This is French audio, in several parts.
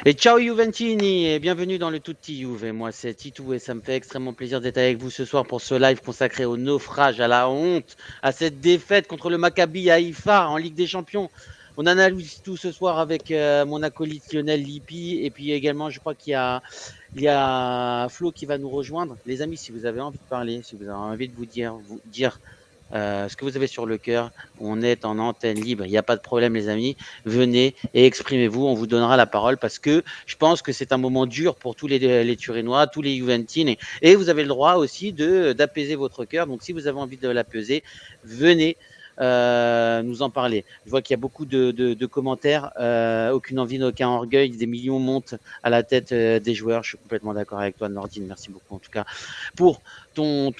Et ciao Juventini et bienvenue dans le Tutti Juve. Moi c'est Titou et ça me fait extrêmement plaisir d'être avec vous ce soir pour ce live consacré au naufrage, à la honte, à cette défaite contre le Maccabi Haïfa en Ligue des Champions. On analyse tout ce soir avec mon acolyte Lionel Lippi et puis également je crois qu'il y a Flo qui va nous rejoindre. Les amis, si vous avez envie de parler, si vous avez envie de vous dire ce que vous avez sur le cœur. On est en antenne libre, il n'y a pas de problème, les amis. Venez et exprimez-vous, on vous donnera la parole parce que je pense que c'est un moment dur pour tous les Turinois, tous les Juventines. Et vous avez le droit aussi d'apaiser votre cœur. Donc, si vous avez envie de l'apaiser, venez. Nous en parler. Je vois qu'il y a beaucoup de commentaires. Aucune envie, aucun orgueil. Des millions montent à la tête des joueurs. Je suis complètement d'accord avec toi, Nordine. Merci beaucoup en tout cas pour ton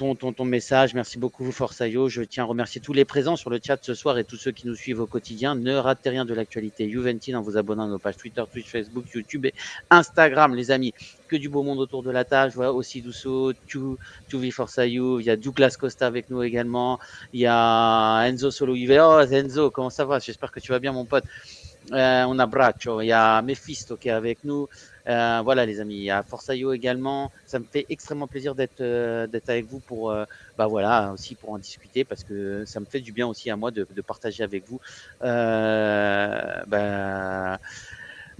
message. Merci beaucoup, Forsayo. Je tiens à remercier tous les présents sur le chat ce soir et tous ceux qui nous suivent au quotidien. Ne ratez rien de l'actualité Juventine en vous abonnant à nos pages Twitter, Twitch, Facebook, YouTube et Instagram, les amis. Que du beau monde autour de la table. Je vois aussi Dousso, Tuvi Forsayo. Il y a Douglas Costa avec nous également. Il y a Enzo Solo. Oh, Enzo, comment ça va? J'espère que tu vas bien, mon pote. On a Braccio, il y a Mephisto qui est avec nous. Voilà les amis, il y a Forsayo également. Ça me fait extrêmement plaisir d'être avec vous pour voilà aussi pour en discuter parce que ça me fait du bien aussi à moi de partager avec vous bah,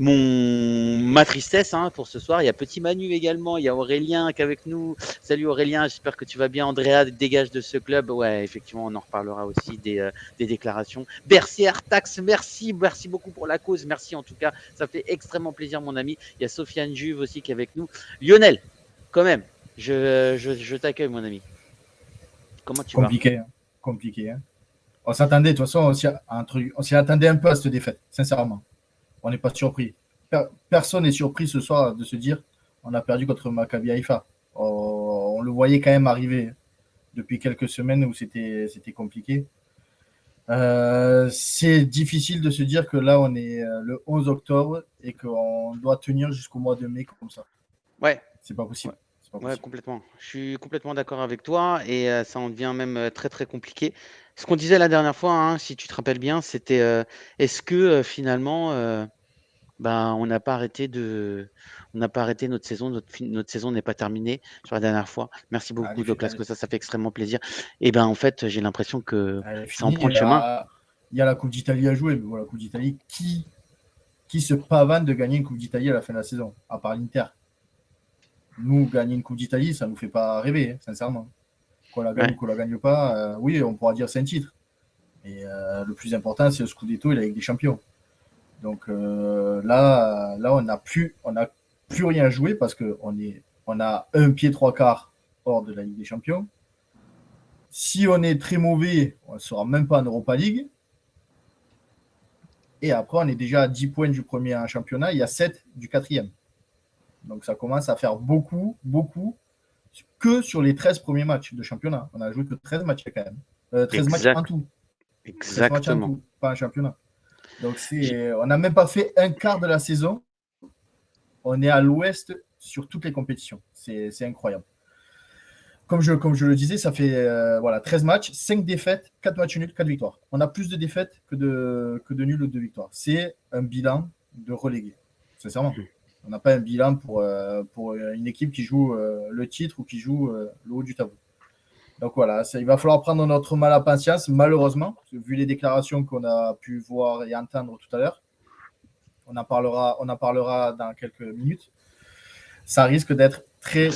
ma tristesse pour ce soir. Il y a Petit Manu également, il y a Aurélien qui est avec nous. Salut Aurélien, j'espère que tu vas bien. Andrea, dégage de ce club. Ouais, effectivement, on en reparlera aussi des déclarations. Bercy Artax, merci beaucoup pour la cause. Merci en tout cas, ça fait extrêmement plaisir mon ami. Il y a Sofiane Juve aussi qui est avec nous. Lionel, quand même, je t'accueille mon ami. Comment tu vas? Compliqué, hein. Compliqué. Hein. On s'attendait, de toute façon, on s'y attendait un peu à cette défaite, sincèrement. On n'est pas surpris. Personne n'est surpris ce soir de se dire on a perdu contre Maccabi Haïfa. On le voyait quand même arriver depuis quelques semaines où c'était compliqué. C'est difficile de se dire que là, on est le 11 octobre et qu'on doit tenir jusqu'au mois de mai comme ça. Ouais. C'est pas possible. Ouais. C'est pas Ouais, possible. complètement. Je suis complètement d'accord avec toi et ça en devient même très très compliqué. Ce qu'on disait la dernière fois, si tu te rappelles bien, c'était est-ce que finalement, on n'a pas arrêté notre saison, notre saison n'est pas terminée sur la dernière fois. Merci beaucoup, Douglas, que ça fait extrêmement plaisir. Et ben en fait, j'ai l'impression que Elle est ça en finie. prend le chemin. Il y a la Coupe d'Italie à jouer. Mais voilà, la Coupe d'Italie, qui se pavane de gagner une Coupe d'Italie à la fin de la saison, à part l'Inter. Nous, gagner une Coupe d'Italie, ça ne nous fait pas rêver, sincèrement. Qu'on la gagne Ouais. ou qu'on la gagne pas, oui, on pourra dire c'est un titre. Mais le plus important, c'est le Scudetto et la Ligue des Champions. Donc là, on n'a plus rien joué parce qu'on a un pied trois quarts hors de la Ligue des Champions. Si on est très mauvais, on ne sera même pas en Europa League. Et après, on est déjà à 10 points du premier championnat, il y a 7 du quatrième. Donc ça commence à faire beaucoup que sur les 13 premiers matchs de championnat. On a joué que 13 matchs quand même. 13 matchs en tout. 13 matchs en Exactement. tout, pas un championnat. Donc on n'a même pas fait un quart de la saison. On est à l'ouest sur toutes les compétitions. C'est incroyable. Comme je le disais, ça fait 13 matchs, 5 défaites, 4 matchs nuls, 4 victoires. On a plus de défaites que de nuls ou de victoires. C'est un bilan de relégué, sincèrement. On n'a pas un bilan pour une équipe qui joue le titre ou qui joue le haut du tableau. Donc voilà, il va falloir prendre notre mal à patience, malheureusement, vu les déclarations qu'on a pu voir et entendre tout à l'heure. On en parlera dans quelques minutes. Ça risque d'être très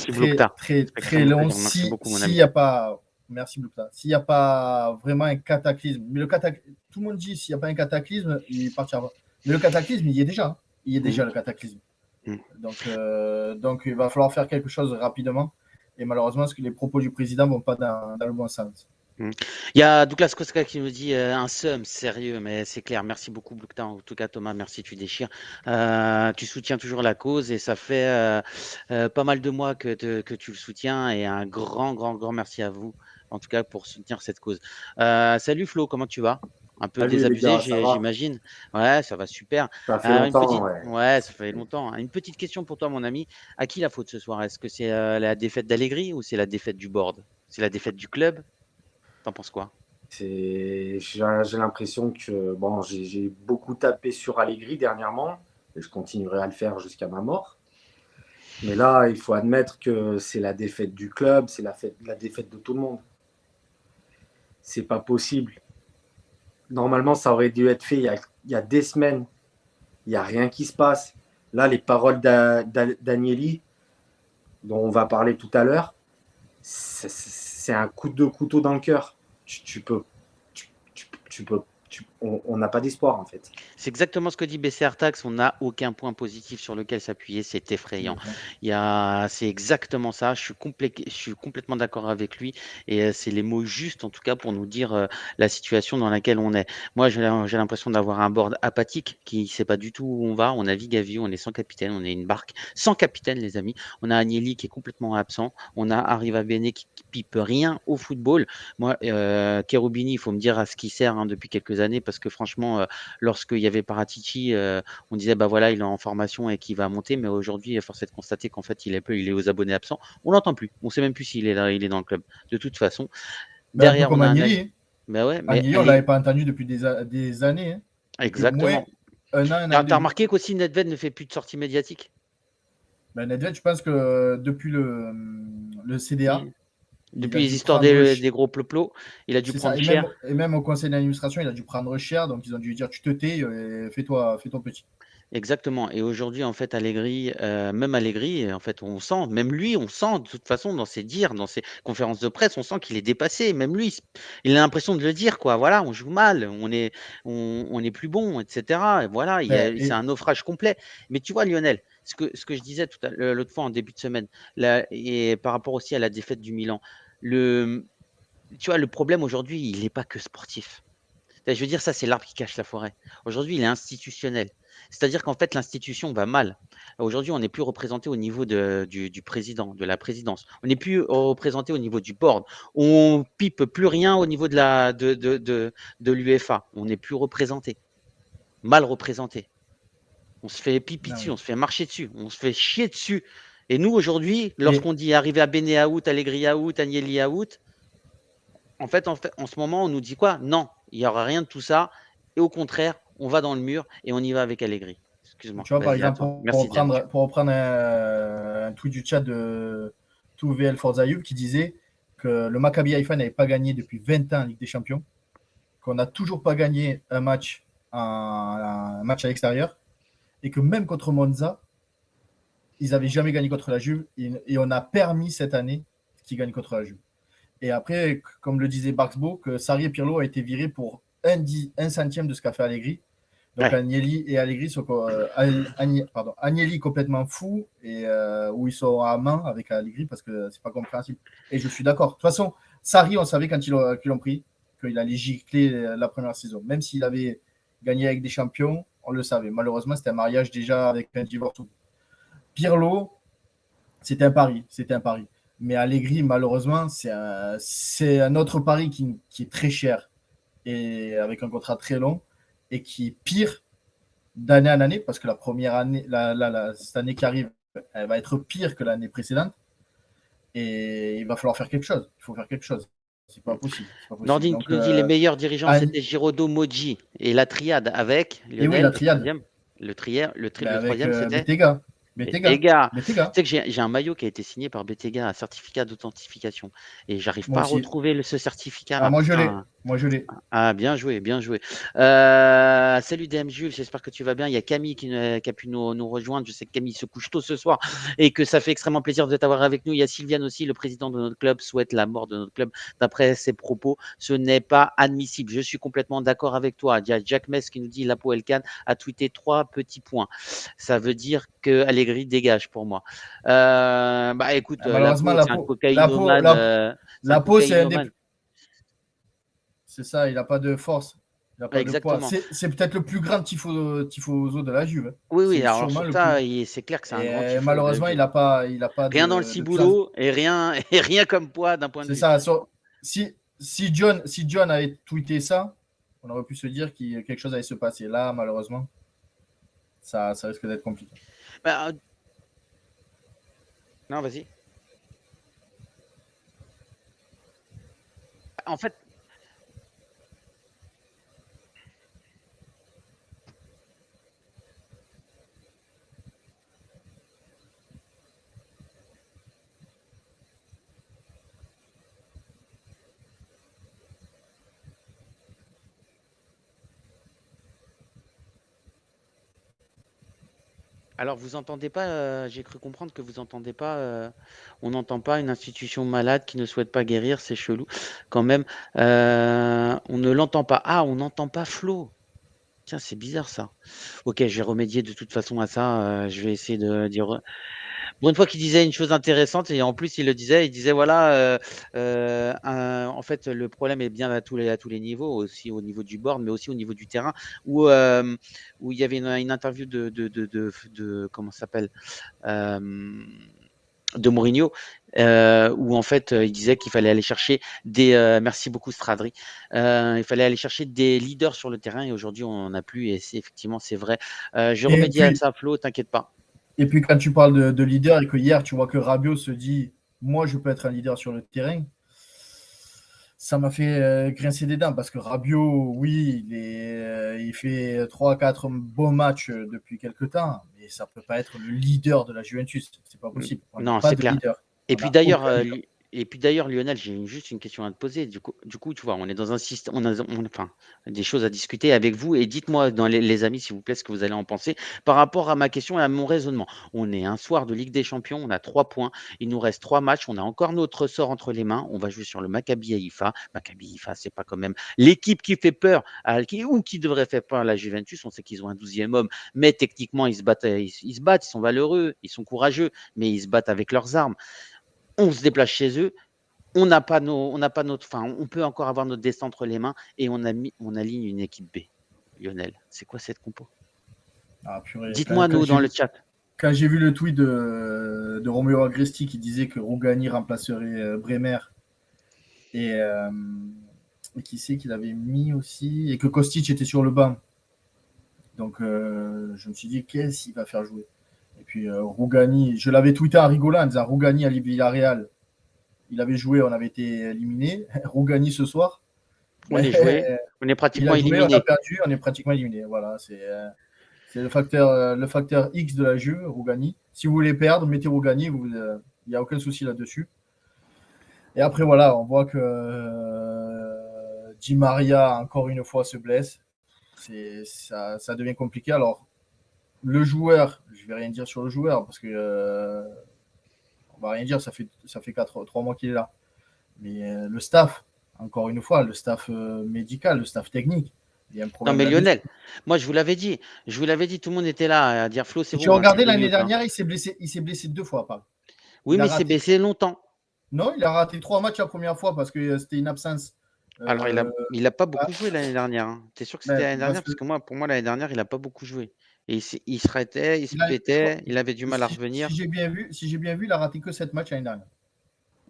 long s'il n'y a pas. Merci Blukta. S'il n'y a pas vraiment un cataclysme. Mais tout le monde dit s'il n'y a pas un cataclysme, il partira. Mais le cataclysme, il y est déjà. Hein. Il y est déjà le cataclysme. Donc il va falloir faire quelque chose rapidement. Et malheureusement, parce que les propos du président ne vont pas dans le bon sens. Il y a Douglas Koska qui nous dit un seum sérieux, mais c'est clair. Merci beaucoup, Blukta. En tout cas, Thomas, merci, tu déchires. Tu soutiens toujours la cause et ça fait pas mal de mois que tu le soutiens et un grand merci à vous, en tout cas, pour soutenir cette cause. Salut Flo, comment tu vas? Un peu Salut les désabusé, gars, ça va? j'imagine. Ouais, ça va super. Ça fait longtemps, ouais. Ouais, ça fait longtemps. Une petite question pour toi, mon ami. À qui la faute ce soir? Est-ce que c'est la défaite d'Allegri ou c'est la défaite du board? C'est la défaite du club? T'en penses quoi? J'ai l'impression que bon, j'ai beaucoup tapé sur Allegri dernièrement, et je continuerai à le faire jusqu'à ma mort. Mais là, il faut admettre que c'est la défaite du club, c'est la défaite de tout le monde. C'est pas possible. Normalement, ça aurait dû être fait il y a des semaines. Il n'y a rien qui se passe. Là, les paroles d'Agnelli, dont on va parler tout à l'heure, c'est un coup de couteau dans le cœur. On n'a pas d'espoir, en fait. C'est exactement ce que dit BCR Tax. On n'a aucun point positif sur lequel s'appuyer. C'est effrayant. C'est exactement ça. Je suis complètement d'accord avec lui. Et c'est les mots justes, en tout cas, pour nous dire la situation dans laquelle on est. Moi, j'ai l'impression d'avoir un board apathique qui ne sait pas du tout où on va. On navigue à vue. On est sans capitaine. On est une barque sans capitaine, les amis. On a Agnelli qui est complètement absent. On a Arriva Bene qui pipe rien au football. Moi, Cherubini, il faut me dire à ce qui sert depuis quelques années parce que franchement, lorsqu'il y avait Paratici, on disait bah voilà, il est en formation et qu'il va monter. Mais aujourd'hui, force est de constater qu'en fait, il est aux abonnés absents. On l'entend plus. On sait même plus s'il est là, il est dans le club. De toute façon, un peu derrière, comme on a un. Agnelli. Bah ouais, mais Agnelli, on ne l'avait pas entendu depuis des années. Hein. Depuis au moins exactement. un an et T'as demi. remarqué qu'aussi Nedved ne fait plus de sorties médiatiques? Nedved, je pense que depuis le CDA, depuis les histoires des gros ploplos, il a dû c'est prendre ça. cher. Et même au conseil d'administration, il a dû prendre cher. Donc, ils ont dû lui dire tu te tais, fais-toi petit. Exactement. Et aujourd'hui, en fait, Allegri, même Allegri, en fait, on sent, même lui, on sent de toute façon dans ses dires, dans ses conférences de presse, on sent qu'il est dépassé. Même lui, il a l'impression de le dire, quoi. Voilà, on joue mal, on est plus bon, etc. Et voilà, c'est un naufrage complet. Mais tu vois, Lionel, ce que je disais l'autre fois en début de semaine, là, et par rapport aussi à la défaite du Milan, tu vois, le problème aujourd'hui, il n'est pas que sportif. Je veux dire, ça, c'est l'arbre qui cache la forêt. Aujourd'hui, il est institutionnel. C'est-à-dire qu'en fait, l'institution va mal. Aujourd'hui, on n'est plus représenté au niveau du président, de la présidence. On n'est plus représenté au niveau du board. On pipe plus rien au niveau de l'UEFA. On n'est plus représenté. Mal représenté. On se fait pipi dessus, on se fait marcher dessus, on se fait chier dessus. Et nous, aujourd'hui, lorsqu'on dit arriver à Bene out, Allegri out, Agnelli out, en fait, en ce moment, on nous dit quoi? Non, il n'y aura rien de tout ça. Et au contraire, on va dans le mur et on y va avec Allegri. Excuse-moi. Tu vois, par Vas-y, à exemple, toi. Merci, Diane. pour reprendre un tweet du chat de ToVL Forza Youp qui disait que le Maccabi Haïfa n'avait pas gagné depuis 20 ans en Ligue des Champions, qu'on n'a toujours pas gagné un match à l'extérieur, et que même contre Monza, ils n'avaient jamais gagné contre la Juve, et on a permis cette année qu'ils gagnent contre la Juve. Et après, comme le disait Baxbo, que Sarri et Pirlo ont été virés pour un centième de ce qu'a fait Allegri. Donc Ouais. Agnelli et Allegri sont Agnelli complètement fou et où ils sont à main avec Allegri parce que c'est pas compréhensible. Et je suis d'accord. De toute façon, Sarri, on savait quand ils l'ont pris qu'il allait gicler la première saison. Même s'il avait gagné avec des champions, on le savait. Malheureusement, c'était un mariage déjà avec un divorce. Pirlo, c'était un pari. Mais Allegri, malheureusement, c'est un autre pari qui est très cher et avec un contrat très long et qui est pire d'année en année parce que la première année, cette année qui arrive, elle va être pire que l'année précédente et il va falloir faire quelque chose. Il faut faire quelque chose. C'est pas possible. Nordine Donc, qui nous dit les meilleurs dirigeants, c'était Giraudot, Moggi et la triade avec et oui, Lionel, la le triade. troisième. Le Avec troisième, c'était Bettega. Bettega. Tu sais que j'ai un maillot qui a été signé par Bettega, un certificat d'authentification. Et j'arrive pas à retrouver ce certificat. Ah, moi, je l'ai. Ah, bien joué, bien joué. Salut DM Jules, j'espère que tu vas bien. Il y a Camille qui a pu nous rejoindre. Je sais que Camille se couche tôt ce soir et que ça fait extrêmement plaisir de t'avoir avec nous. Il y a Sylviane aussi, le président de notre club, souhaite la mort de notre club. D'après ses propos, ce n'est pas admissible. Je suis complètement d'accord avec toi. Il y a Jack Mess qui nous dit Lapo Elkan a tweeté 3 petits points. Ça veut dire que Allegri dégage pour moi. Bah écoute, malheureusement, c'est un cocaïnomane. Lapo, c'est un des. C'est ça, il n'a pas de force. Il n'a pas de poids. C'est peut-être le plus grand tifoso de la Juve. Oui, alors sur ça, c'est clair que c'est un grand tifoso. Malheureusement, il n'a pas rien dans le ciboulot et rien comme poids d'un point de vue. C'est ça. Si John avait tweeté ça, on aurait pu se dire que quelque chose allait se passer. Là, malheureusement, ça risque d'être compliqué. Non, vas-y. En fait, Alors, vous entendez pas, j'ai cru comprendre que vous entendez pas, on n'entend pas une institution malade qui ne souhaite pas guérir, c'est chelou quand même. On ne l'entend pas. Ah, on n'entend pas Flo. Tiens, c'est bizarre ça. Ok, je vais remédier de toute façon à ça. Je vais essayer de dire. Pour une fois qu'il disait une chose intéressante, et en plus il disait voilà, en fait le problème est bien à tous les niveaux, aussi au niveau du board, mais aussi au niveau du terrain, où, où il y avait une interview comment ça s'appelle, euh, de Mourinho, où en fait il disait qu'il fallait aller chercher merci beaucoup Stradri, il fallait aller chercher des leaders sur le terrain, et aujourd'hui on n'en a plus, et c'est effectivement c'est vrai. Je Et remédie à puis, ça, Flo, t'inquiète pas. et puis quand tu parles de leader et que hier, tu vois que Rabiot se dit, moi, je peux être un leader sur le terrain, ça m'a fait grincer des dents parce que Rabiot, oui, il fait 3-4 bons matchs depuis quelques temps, mais ça peut pas être le leader de la Juventus. C'est pas possible. On n'a Non, pas c'est de clair. leader. Et On puis n'a d'ailleurs, aucun leader. Lionel, j'ai juste une question à te poser. Du coup, tu vois, on est dans un système, enfin, des choses à discuter avec vous. Et dites-moi, dans les amis, s'il vous plaît, ce que vous allez en penser par rapport à ma question et à mon raisonnement. On est un soir de Ligue des Champions, on a 3 points, il nous reste 3 matchs, on a encore notre sort entre les mains. On va jouer sur le Maccabi Haïfa. Maccabi Haïfa, c'est pas quand même l'équipe qui fait peur ou qui devrait faire peur à la Juventus. On sait qu'ils ont un 12e homme, mais techniquement, ils se battent, ils sont valeureux, ils sont courageux, mais ils se battent avec leurs armes. On se déplace chez eux, on n'a pas notre, enfin, on peut encore avoir notre destin entre les mains, et on aligne une équipe B. Lionel, c'est quoi cette compo? Ah, purée. Dites-moi nous dans le chat. Quand j'ai vu le tweet de Romeo Agresti qui disait que Rougani remplacerait Bremer et, euh, et qui sait qu'il avait mis aussi et que Kostic était sur le banc. Donc je me suis dit qu'est-ce qu'il va faire jouer. Et puis Rougani, je l'avais tweeté en rigolant en disant Rougani à Villarreal, il avait joué, on avait été éliminé. Rougani ce soir, On est joué, on est il pratiquement a joué, on a éliminé. perdu, on est pratiquement éliminé. Voilà, c'est le facteur X de la jeu, Rougani. Si vous voulez perdre, mettez Rougani, il n'y a aucun souci là-dessus. Et après, voilà, on voit que Di Maria, encore une fois, se blesse. Ça devient compliqué. Alors, le joueur, je ne vais rien dire sur le joueur, parce que on va rien dire, ça fait 3 mois qu'il est là. Mais le staff, encore une fois, le staff médical, le staff technique, il y a un Non problème mais là-dessus. Lionel, moi je vous l'avais dit, tout le monde était là à dire Flo, c'est Et tu bon, as hein, c'est regardé des l'année news, hein. dernière, il s'est blessé 2 fois, pas. Oui, Il a mais c'est raté. baissé longtemps. Non, il a raté 3 matchs la première fois parce que c'était une absence. Alors Euh, il a pas ah, beaucoup joué l'année dernière, hein. T'es sûr que c'était ben, l'année parce dernière? que Parce que moi, pour moi, l'année dernière, il a pas beaucoup joué. Et il se ratait, il se je crois, pétait, il avait du mal à si revenir. j'ai bien vu, il a raté que 7 matchs l'année dernière.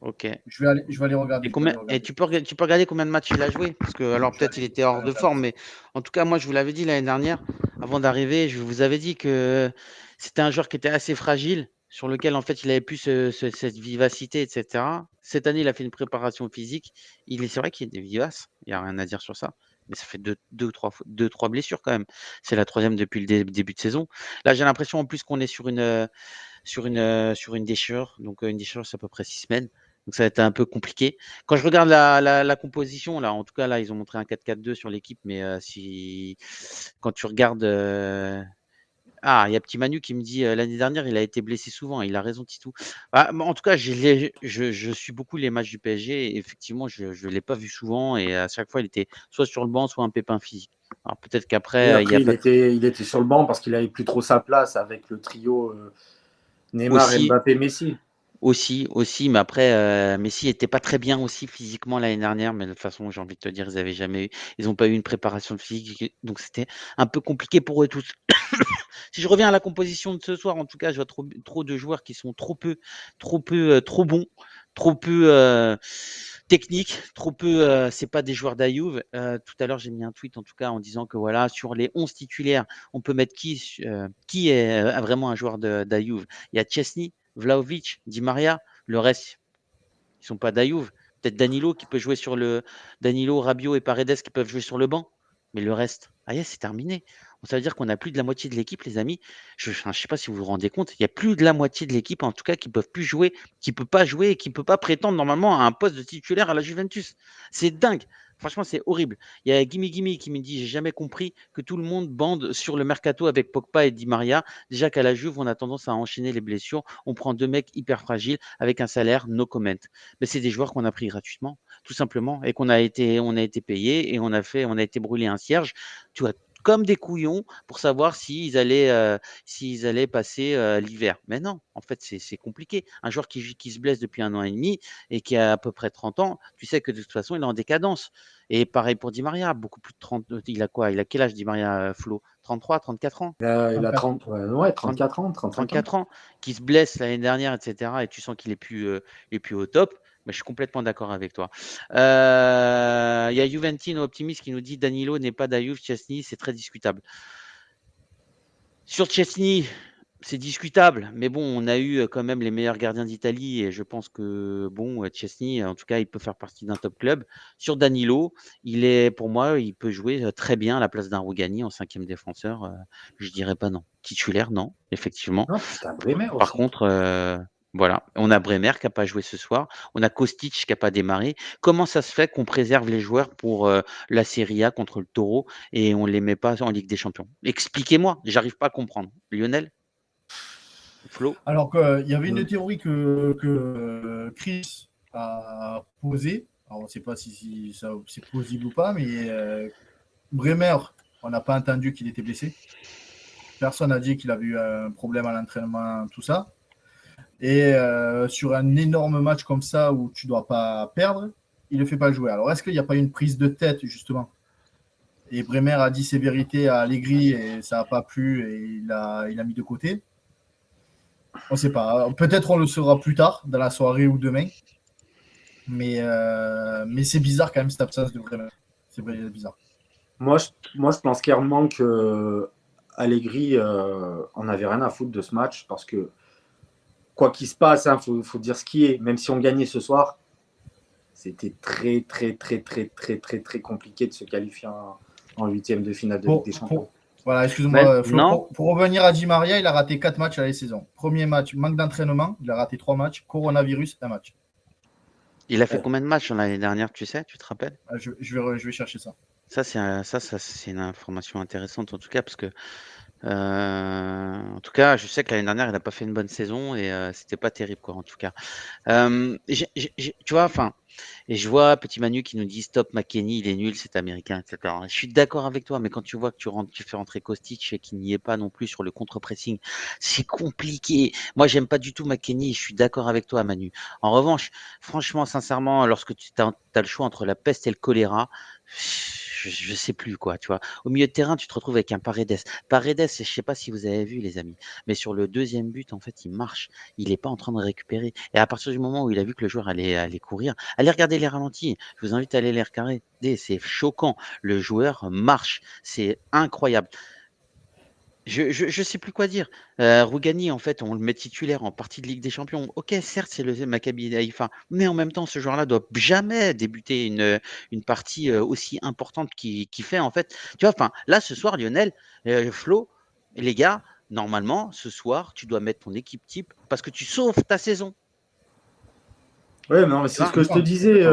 Ok. Je vais aller regarder. Et Je vais aller combien, et regarder. tu peux regarder combien de matchs il a joué? Parce que, alors Je vais peut-être il aller, était je vais hors aller de regarder forme, ça. mais en tout cas, moi, je vous l'avais dit l'année dernière, avant d'arriver, je vous avais dit que c'était un joueur qui était assez fragile, sur lequel, en fait, il avait plus cette vivacité, etc. Cette année, il a fait une préparation physique. C'est vrai qu'il est vivace, il n'y a rien à dire sur ça. Mais ça fait deux, trois blessures quand même. C'est la troisième depuis le début de saison. Là, j'ai l'impression en plus qu'on est sur une déchirure. Donc, une déchirure, c'est à peu près 6 semaines. Donc, ça va être un peu compliqué. Quand je regarde la composition, là, en tout cas, là, ils ont montré un 4-4-2 sur l'équipe. Mais quand tu regardes. Il y a petit Manu qui me dit l'année dernière, il a été blessé souvent. Il a raison, Titou. En tout cas, je suis beaucoup les matchs du PSG. Et effectivement, je ne l'ai pas vu souvent. Et à chaque fois, il était soit sur le banc, soit un pépin physique. Alors, peut-être Oui, qu'après, il y après, a pas il était sur le banc parce qu'il n'avait plus trop sa place avec le trio Neymar, aussi. Mbappé, Messi. Aussi, mais après, Messi était pas très bien aussi physiquement l'année dernière, mais de toute façon, j'ai envie de te dire, ils ont pas eu une préparation physique, donc c'était un peu compliqué pour eux tous. Si je reviens à la composition de ce soir, en tout cas, je vois trop de joueurs qui sont trop bons, trop peu techniques, trop peu. C'est pas des joueurs d'Ayoub. Tout à l'heure, j'ai mis un tweet en tout cas en disant que voilà, sur les 11 titulaires, on peut mettre qui est vraiment un joueur d'Ayoub. Il y a Chesney, Vlahovic, Di Maria, le reste, ils sont pas d'Ayoub. Peut-être Danilo qui peut jouer sur le Danilo, Rabiot et Paredes qui peuvent jouer sur le banc, mais le reste, c'est terminé. Ça veut dire qu'on a plus de la moitié de l'équipe, les amis. Je ne sais pas si vous vous rendez compte, il y a plus de la moitié de l'équipe, en tout cas, qui peuvent plus jouer, qui peut pas jouer et qui peut pas prétendre normalement à un poste de titulaire à la Juventus. C'est dingue. Franchement, c'est horrible. Il y a Gimme Gimme qui me dit: «J'ai jamais compris que tout le monde bande sur le mercato avec Pogba et Di Maria. Déjà qu'à la Juve, on a tendance à enchaîner les blessures. On prend 2 mecs hyper fragiles avec un salaire no comment». Mais c'est des joueurs qu'on a pris gratuitement, tout simplement et qu'on a été payés et on a été brûlé un cierge, tu vois? Comme des couillons pour savoir s'ils allaient passer, l'hiver. Mais non, en fait, c'est compliqué. Un joueur qui se blesse depuis 1 an et demi et qui a à peu près 30 ans, tu sais que de toute façon, il est en décadence. Et pareil pour Di Maria, beaucoup plus de 30. Il a quoi? Il a quel âge, Di Maria, Flo? 33, 34 ans? Il a 34. 30, ouais, 30 34 ans, 35 ans. 34 ans, qui se blesse l'année dernière, etc. Et tu sens qu'il est plus au top. Mais je suis complètement d'accord avec toi. Il y a Juventino Optimiste qui nous dit Danilo n'est pas d'Ayoub, Chesney, c'est très discutable. Sur Chesney, c'est discutable, mais bon, on a eu quand même les meilleurs gardiens d'Italie et je pense que bon, Chesney, en tout cas, il peut faire partie d'un top club. Sur Danilo, pour moi, il peut jouer très bien à la place d'un Rougani en 5e défenseur. Je dirais pas non. Titulaire, non, effectivement. Non, puis t'as Bremer Par aussi. contre, voilà, on a Bremer qui n'a pas joué ce soir, on a Kostic qui n'a pas démarré. Comment ça se fait qu'on préserve les joueurs pour la Serie A contre le Taureau et on ne les met pas en Ligue des Champions? Expliquez-moi, j'arrive pas à comprendre. Lionel, Flo? Alors qu'il y avait une Mm. théorie que Chris a posée. Alors, on ne sait pas si ça, c'est plausible ou pas, mais Bremer, on n'a pas entendu qu'il était blessé. Personne n'a dit qu'il avait eu un problème à l'entraînement, tout ça. Et sur un énorme match comme ça où tu ne dois pas perdre, il ne le fait pas jouer. Alors, est-ce qu'il n'y a pas une prise de tête, justement? Et Bremer a dit ses vérités à Allegri et ça n'a pas plu et il a mis de côté. On ne sait pas. Peut-être on le saura plus tard, dans la soirée ou demain. Mais c'est bizarre quand même cette absence de Bremer. C'est bizarre. Moi, je pense clairement que Allegri en avait rien à foutre de ce match parce que quoi qu'il se passe, faut dire ce qui est. Même si on gagnait ce soir, c'était très, très, très, très, très, très, très compliqué de se qualifier en 8e de finale de Ligue des Champions. Voilà, excuse-moi, Flo. Non, Pour revenir à Di Maria, il a raté 4 matchs à la saison. Premier match, manque d'entraînement. Il a raté 3 matchs. Coronavirus, 1 match. il a fait Ouais. combien de matchs l'année dernière, tu sais, tu te rappelles? Je vais chercher ça. Ça, c'est une information intéressante en tout cas, parce que en tout cas, je sais que l'année dernière, il n'a pas fait une bonne saison et c'était pas terrible, quoi, en tout cas. Tu vois, enfin, et je vois Petit Manu qui nous dit stop McKennie, il est nul, c'est américain, etc. Je suis d'accord avec toi, mais quand tu vois que tu fais rentrer Kostic et qu'il n'y est pas non plus sur le contre-pressing, c'est compliqué. Moi, j'aime pas du tout McKennie, je suis d'accord avec toi, Manu. En revanche, franchement, sincèrement, lorsque tu as le choix entre la peste et le choléra, je sais plus, quoi, tu vois. Au milieu de terrain, tu te retrouves avec un Paredes. Paredes, je sais pas si vous avez vu, les amis, mais sur le deuxième but, en fait, il marche. Il n'est pas en train de récupérer. Et à partir du moment où il a vu que le joueur allait courir, allez regarder les ralentis. Je vous invite à aller les regarder. C'est choquant. Le joueur marche. C'est incroyable. Je sais plus quoi dire. Rougani, en fait, on le met titulaire en partie de Ligue des Champions. Ok, certes, c'est le Maccabi Haïfa, mais en même temps, ce joueur-là doit jamais débuter une partie aussi importante qui fait, en fait. Tu vois, enfin, là, ce soir, Lionel, Flo, les gars, normalement, ce soir, tu dois mettre ton équipe type parce que tu sauves ta saison. Ouais, mais non, mais Tu c'est ce vois. que je te disais.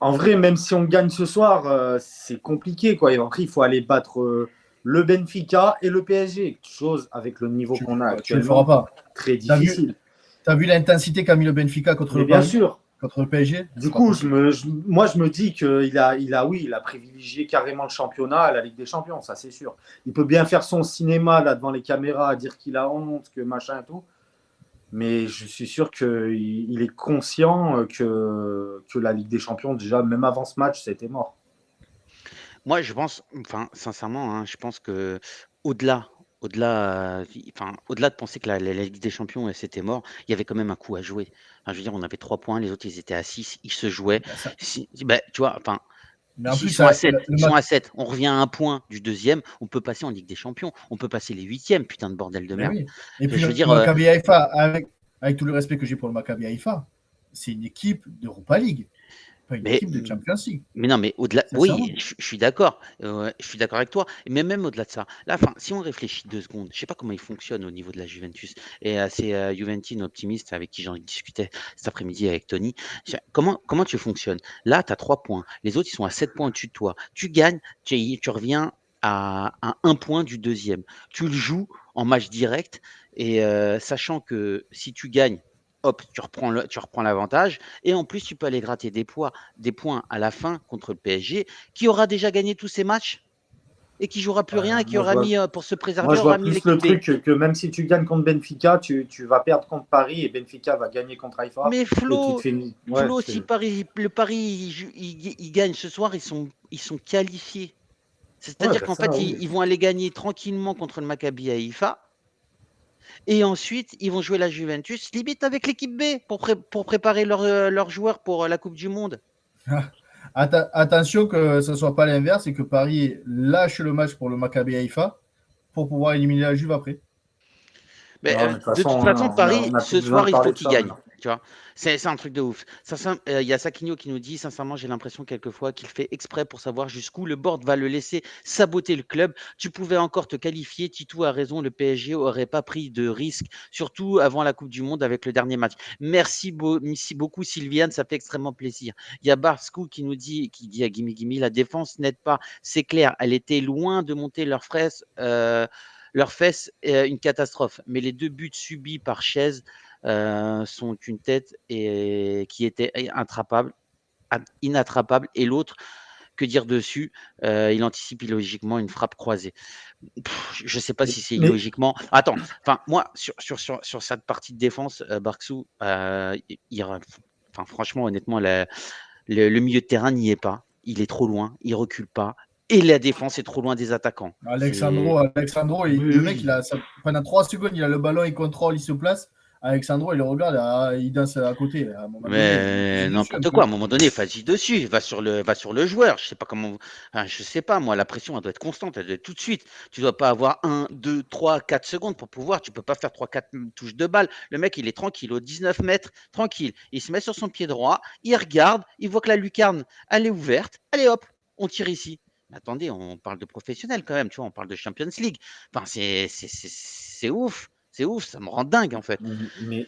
En vrai, même si on gagne ce soir, c'est compliqué, quoi. Et après, il faut aller battre le Benfica et le PSG. Chose avec le niveau qu'on a Tu le feras actuellement, pas. très T'as vu, difficile. t'as vu l'intensité qu'a mis le Benfica contre Mais le bien Paris, sûr. contre le PSG? Du C'est pas coup, possible. moi, je me dis qu'il a privilégié carrément le championnat à la Ligue des Champions, ça c'est sûr. Il peut bien faire son cinéma là devant les caméras, dire qu'il a honte, que machin et tout. Mais je suis sûr qu'il est conscient que la Ligue des Champions, déjà, même avant ce match, c'était mort. Moi, je pense, enfin, sincèrement, hein, je pense que au-delà, au-delà de penser que la Ligue des Champions, c'était mort, il y avait quand même un coup à jouer. Enfin, je veux dire, on avait 3 points, les autres, ils étaient à 6, ils se jouaient. Ben, ça- Tu vois, enfin, Mais en ils plus, sont à 7, le ils sont match. à 7. On revient à un point du deuxième, on peut passer en Ligue des Champions, on peut passer les huitièmes, putain de bordel de Mais merde. oui. Et puis Je veux le dire, Maccabi Haïfa, avec tout le respect que j'ai pour le Maccabi Haïfa, c'est une équipe d'Europa League. pas une Mais, équipe de Champions League. mais non, mais au-delà, Sincèrement. oui, je suis d'accord. Je suis d'accord avec toi. Mais même au-delà de ça, là, enfin, si on réfléchit 2 secondes, je sais pas comment il fonctionne au niveau de la Juventus. Et c'est Juventine optimiste avec qui j'en discutais cet après-midi avec Tony. Comment tu fonctionnes? Là, tu as 3 points. Les autres, ils sont à 7 points au-dessus de toi. Tu gagnes, tu reviens à 1 point du deuxième. Tu le joues en match direct et sachant que si tu gagnes, hop, tu reprends l'avantage. Et en plus, tu peux aller gratter des points à la fin contre le PSG, qui aura déjà gagné tous ses matchs et qui jouera plus rien et qui Moi, aura mis, pour se moi, préserver, je vois aura mis plus le l'équipe B. truc que même si tu gagnes contre Benfica, tu vas perdre contre Paris et Benfica va gagner contre Haïfa. Mais Et tu te fais ouais, Si le Paris il gagne ce soir, ils sont qualifiés. ouais, C'est-à-dire bah qu'en ça, fait, oui. ils vont aller gagner tranquillement contre le Maccabi Haïfa. Et ensuite, ils vont jouer la Juventus, limite avec l'équipe B, pour préparer leurs joueurs pour la Coupe du Monde. Attention que ce ne soit pas l'inverse et que Paris lâche le match pour le Maccabi Haïfa pour pouvoir éliminer la Juve après. Mais, Non, mais de toute de façon, toute façon, on Paris, a plus ce besoin soir, de il faut parler de qu'il ça gagne. maintenant. Tu vois, c'est un truc de ouf. Il y a Sakino qui nous dit, sincèrement, j'ai l'impression quelquefois qu'il fait exprès pour savoir jusqu'où le board va le laisser saboter le club. Tu pouvais encore te qualifier. Titou a raison, le PSG aurait pas pris de risque, surtout avant la Coupe du Monde avec le dernier match. Merci beaucoup, Sylviane, ça fait extrêmement plaisir. Il y a Barskou qui dit à Gimme Gimme, la défense n'aide pas. C'est clair, elle était loin de monter leurs fesses, une catastrophe. Mais les 2 buts subis par Chaise sont une tête qui était inattrapable. Et l'autre, que dire dessus? Il anticipe illogiquement une frappe croisée. Je ne sais pas si c'est Mais illogiquement. Attends, enfin, moi, sur cette partie de défense, Barksou, franchement, honnêtement, le milieu de terrain n'y est pas. Il est trop loin, il recule pas. Et la défense est trop loin des attaquants. Alexandro Mais le mec, oui. pendant 3 secondes, il a le ballon, il contrôle, il se place. Alexandro, il le regarde, il danse à côté. À un moment donné, il Mais agit dessus un n'importe peu. quoi, à un moment donné, vas-y dessus, va sur le joueur. Je sais pas comment, enfin, je sais pas, moi, la pression, elle doit être constante, elle doit être tout de suite. Tu dois pas avoir 1, 2, 3, 4 secondes pour pouvoir. Tu peux pas faire 3, 4 touches de balle. Le mec, il est tranquille, au 19 mètres, tranquille. Il se met sur son pied droit, il regarde, il voit que la lucarne, elle est ouverte. Allez hop, on tire ici. Mais attendez, on parle de professionnel quand même, tu vois, on parle de Champions League. Enfin, c'est ouf, ça me rend dingue en fait. mais,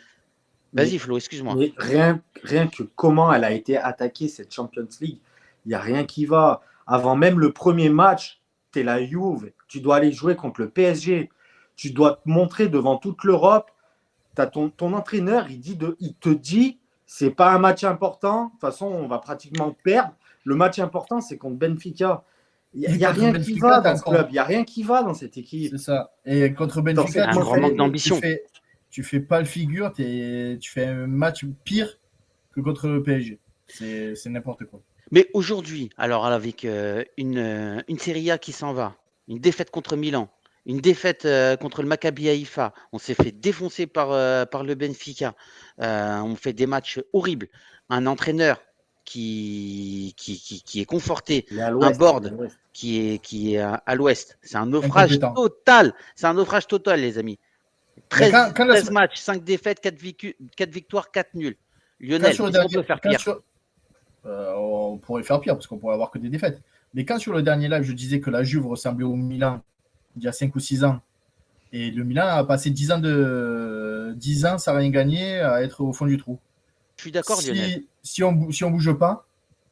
Vas-y, mais, Flo, excuse-moi. mais rien que comment elle a été attaquée, cette Champions League, il n'y a rien qui va. Avant même le premier match, tu es la Juve, tu dois aller jouer contre le PSG, tu dois te montrer devant toute l'Europe. T'as ton entraîneur, il te dit, c'est pas un match important, de toute façon, on va pratiquement perdre. Le match important, c'est contre Benfica. Il Et n'y a contre rien qui Benfica, va t'as dans ce encore. club, il n'y a rien qui va dans cette équipe. C'est ça. Et contre Dans Benfica, cette Un grand manque d'ambition. tu fais pas le figure, tu fais un match pire que contre le PSG. C'est n'importe quoi. Mais aujourd'hui, alors avec une Serie A qui s'en va, une défaite contre Milan, une défaite contre le Maccabi Haïfa, on s'est fait défoncer par le Benfica, on fait des matchs horribles, un entraîneur qui est conforté, Il est à un l'ouest. board qui est à l'ouest. Incompétent. C'est un naufrage total, les amis. Mais 13 matchs, 5 défaites, 4 victoires, 4 nuls. Lionel, sur le est-ce qu'on dernier, peut faire pire? on pourrait faire pire parce qu'on pourrait avoir que des défaites. Mais quand sur le dernier live, je disais que la Juve ressemblait au Milan il y a 5 ou 6 ans, et le Milan a passé 10 ans sans rien gagner, à être au fond du trou. Je suis d'accord, Lionel. Si on bouge pas,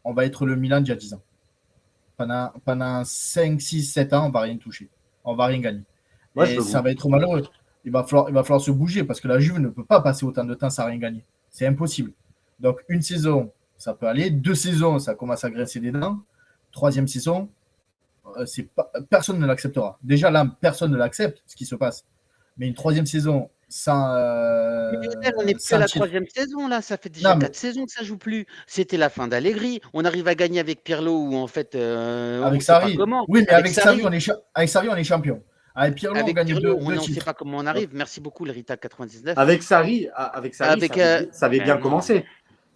on va être le Milan d'il y a 10 ans. Pendant 5, 6, 7 ans, on va rien toucher. On va rien gagner. Moi, je Et le ça vois. va être malheureux. Il va falloir se bouger parce que la Juve ne peut pas passer autant de temps sans rien gagner. C'est impossible. Donc, une saison, ça peut aller. 2 saisons, ça commence à grincer des dents. 3e saison, personne ne l'acceptera. Déjà, là, personne ne l'accepte, ce qui se passe. Mais une 3e saison sans, Mais Lionel, on n'est plus à la titre. 3e saison, là. Ça fait déjà Non, mais 4 saisons que ça joue plus. C'était la fin d'Allegri. On arrive à gagner avec Pirlo, ou en fait, on ne avec sait pas Sarri. comment. Oui, mais Avec avec Sarri, Sarri, on est champion. Avec Pirlo, on avec gagne Pirlo, on deux ne sait titres. pas comment on Donc, arrive. Merci beaucoup, le Rita 99. Avec Sarri, Avec, ça avait bien ben non. commencé.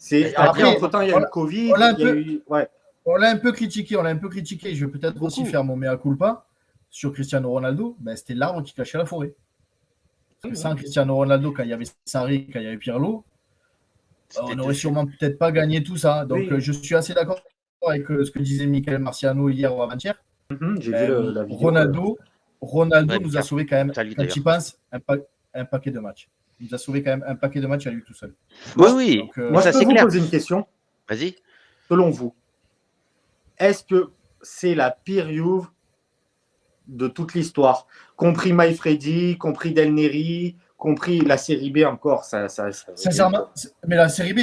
Après, après, entre-temps, il y a on eu le l'a Covid, on l'a un il y a peu, eu. Ouais. on l'a un peu critiqué. Je vais peut-être aussi Beaucoup. faire mon mea culpa sur Cristiano Ronaldo. Ben, c'était l'arbre qui cachait la forêt. Parce que sans Cristiano Ronaldo, quand il y avait Sarri, quand il y avait Pirlo, C'était on de n'aurait fait. sûrement peut-être pas gagné tout ça. Donc, Oui. je suis assez d'accord avec ce que disait Michael Marciano hier ou avant-hier. J'ai vu la vidéo. Ronaldo Ouais, nous a Mika. sauvé quand même, Salut quand il d'ailleurs. pense, un paquet de matchs. Il nous a sauvé quand même un paquet de matchs à lui tout seul. Oui, Moi, oui. Donc, Mais moi, je ça, peux c'est vous clair. poser une question. Vas-y. Selon vous, est-ce que c'est la pire Juve de toute l'histoire, compris Maifredi, compris Del Neri, compris la série B encore, sincèrement, mais la série B,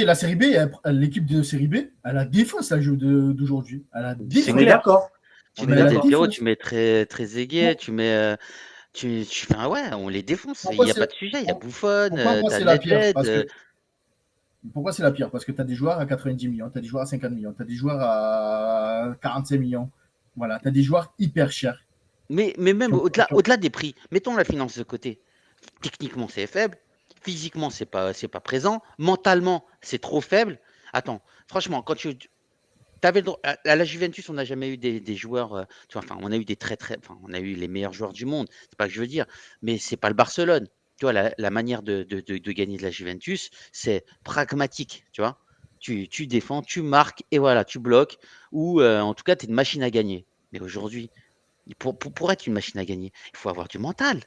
l'équipe de série B, elle a défense la jeu d'aujourd'hui. Elle a C'est On est défense. clair. d'accord. Tu On est mets Del Elle d'accord. Piero, défonce. tu mets très aigué, Pour- tu mets. Enfin, ouais, on les défonce. Il Pourquoi n'y a c'est pas de sujet. Il y a pour- Buffon, pourquoi moi t'as c'est la pire? Nedved. Parce que pourquoi c'est la pire? Parce que tu as des joueurs à 90 millions, tu as des joueurs à 50 millions, tu as des joueurs à 45 millions. Voilà, tu as des joueurs hyper chers. Mais même au-delà des prix, mettons la finance de côté. Techniquement, c'est faible. Physiquement, c'est pas présent. Mentalement, c'est trop faible. Attends, franchement, quand tu avais le droit, à la Juventus, on n'a jamais eu des joueurs. Tu vois, enfin, on a eu des enfin, on a eu les meilleurs joueurs du monde. C'est pas que je veux dire, mais c'est pas le Barcelone. Tu vois, la manière de gagner de la Juventus, c'est pragmatique. Tu vois, tu défends, tu marques et voilà, tu bloques. Ou en tout cas, tu es une machine à gagner. Mais aujourd'hui, pour être une machine à gagner, il faut avoir du mental.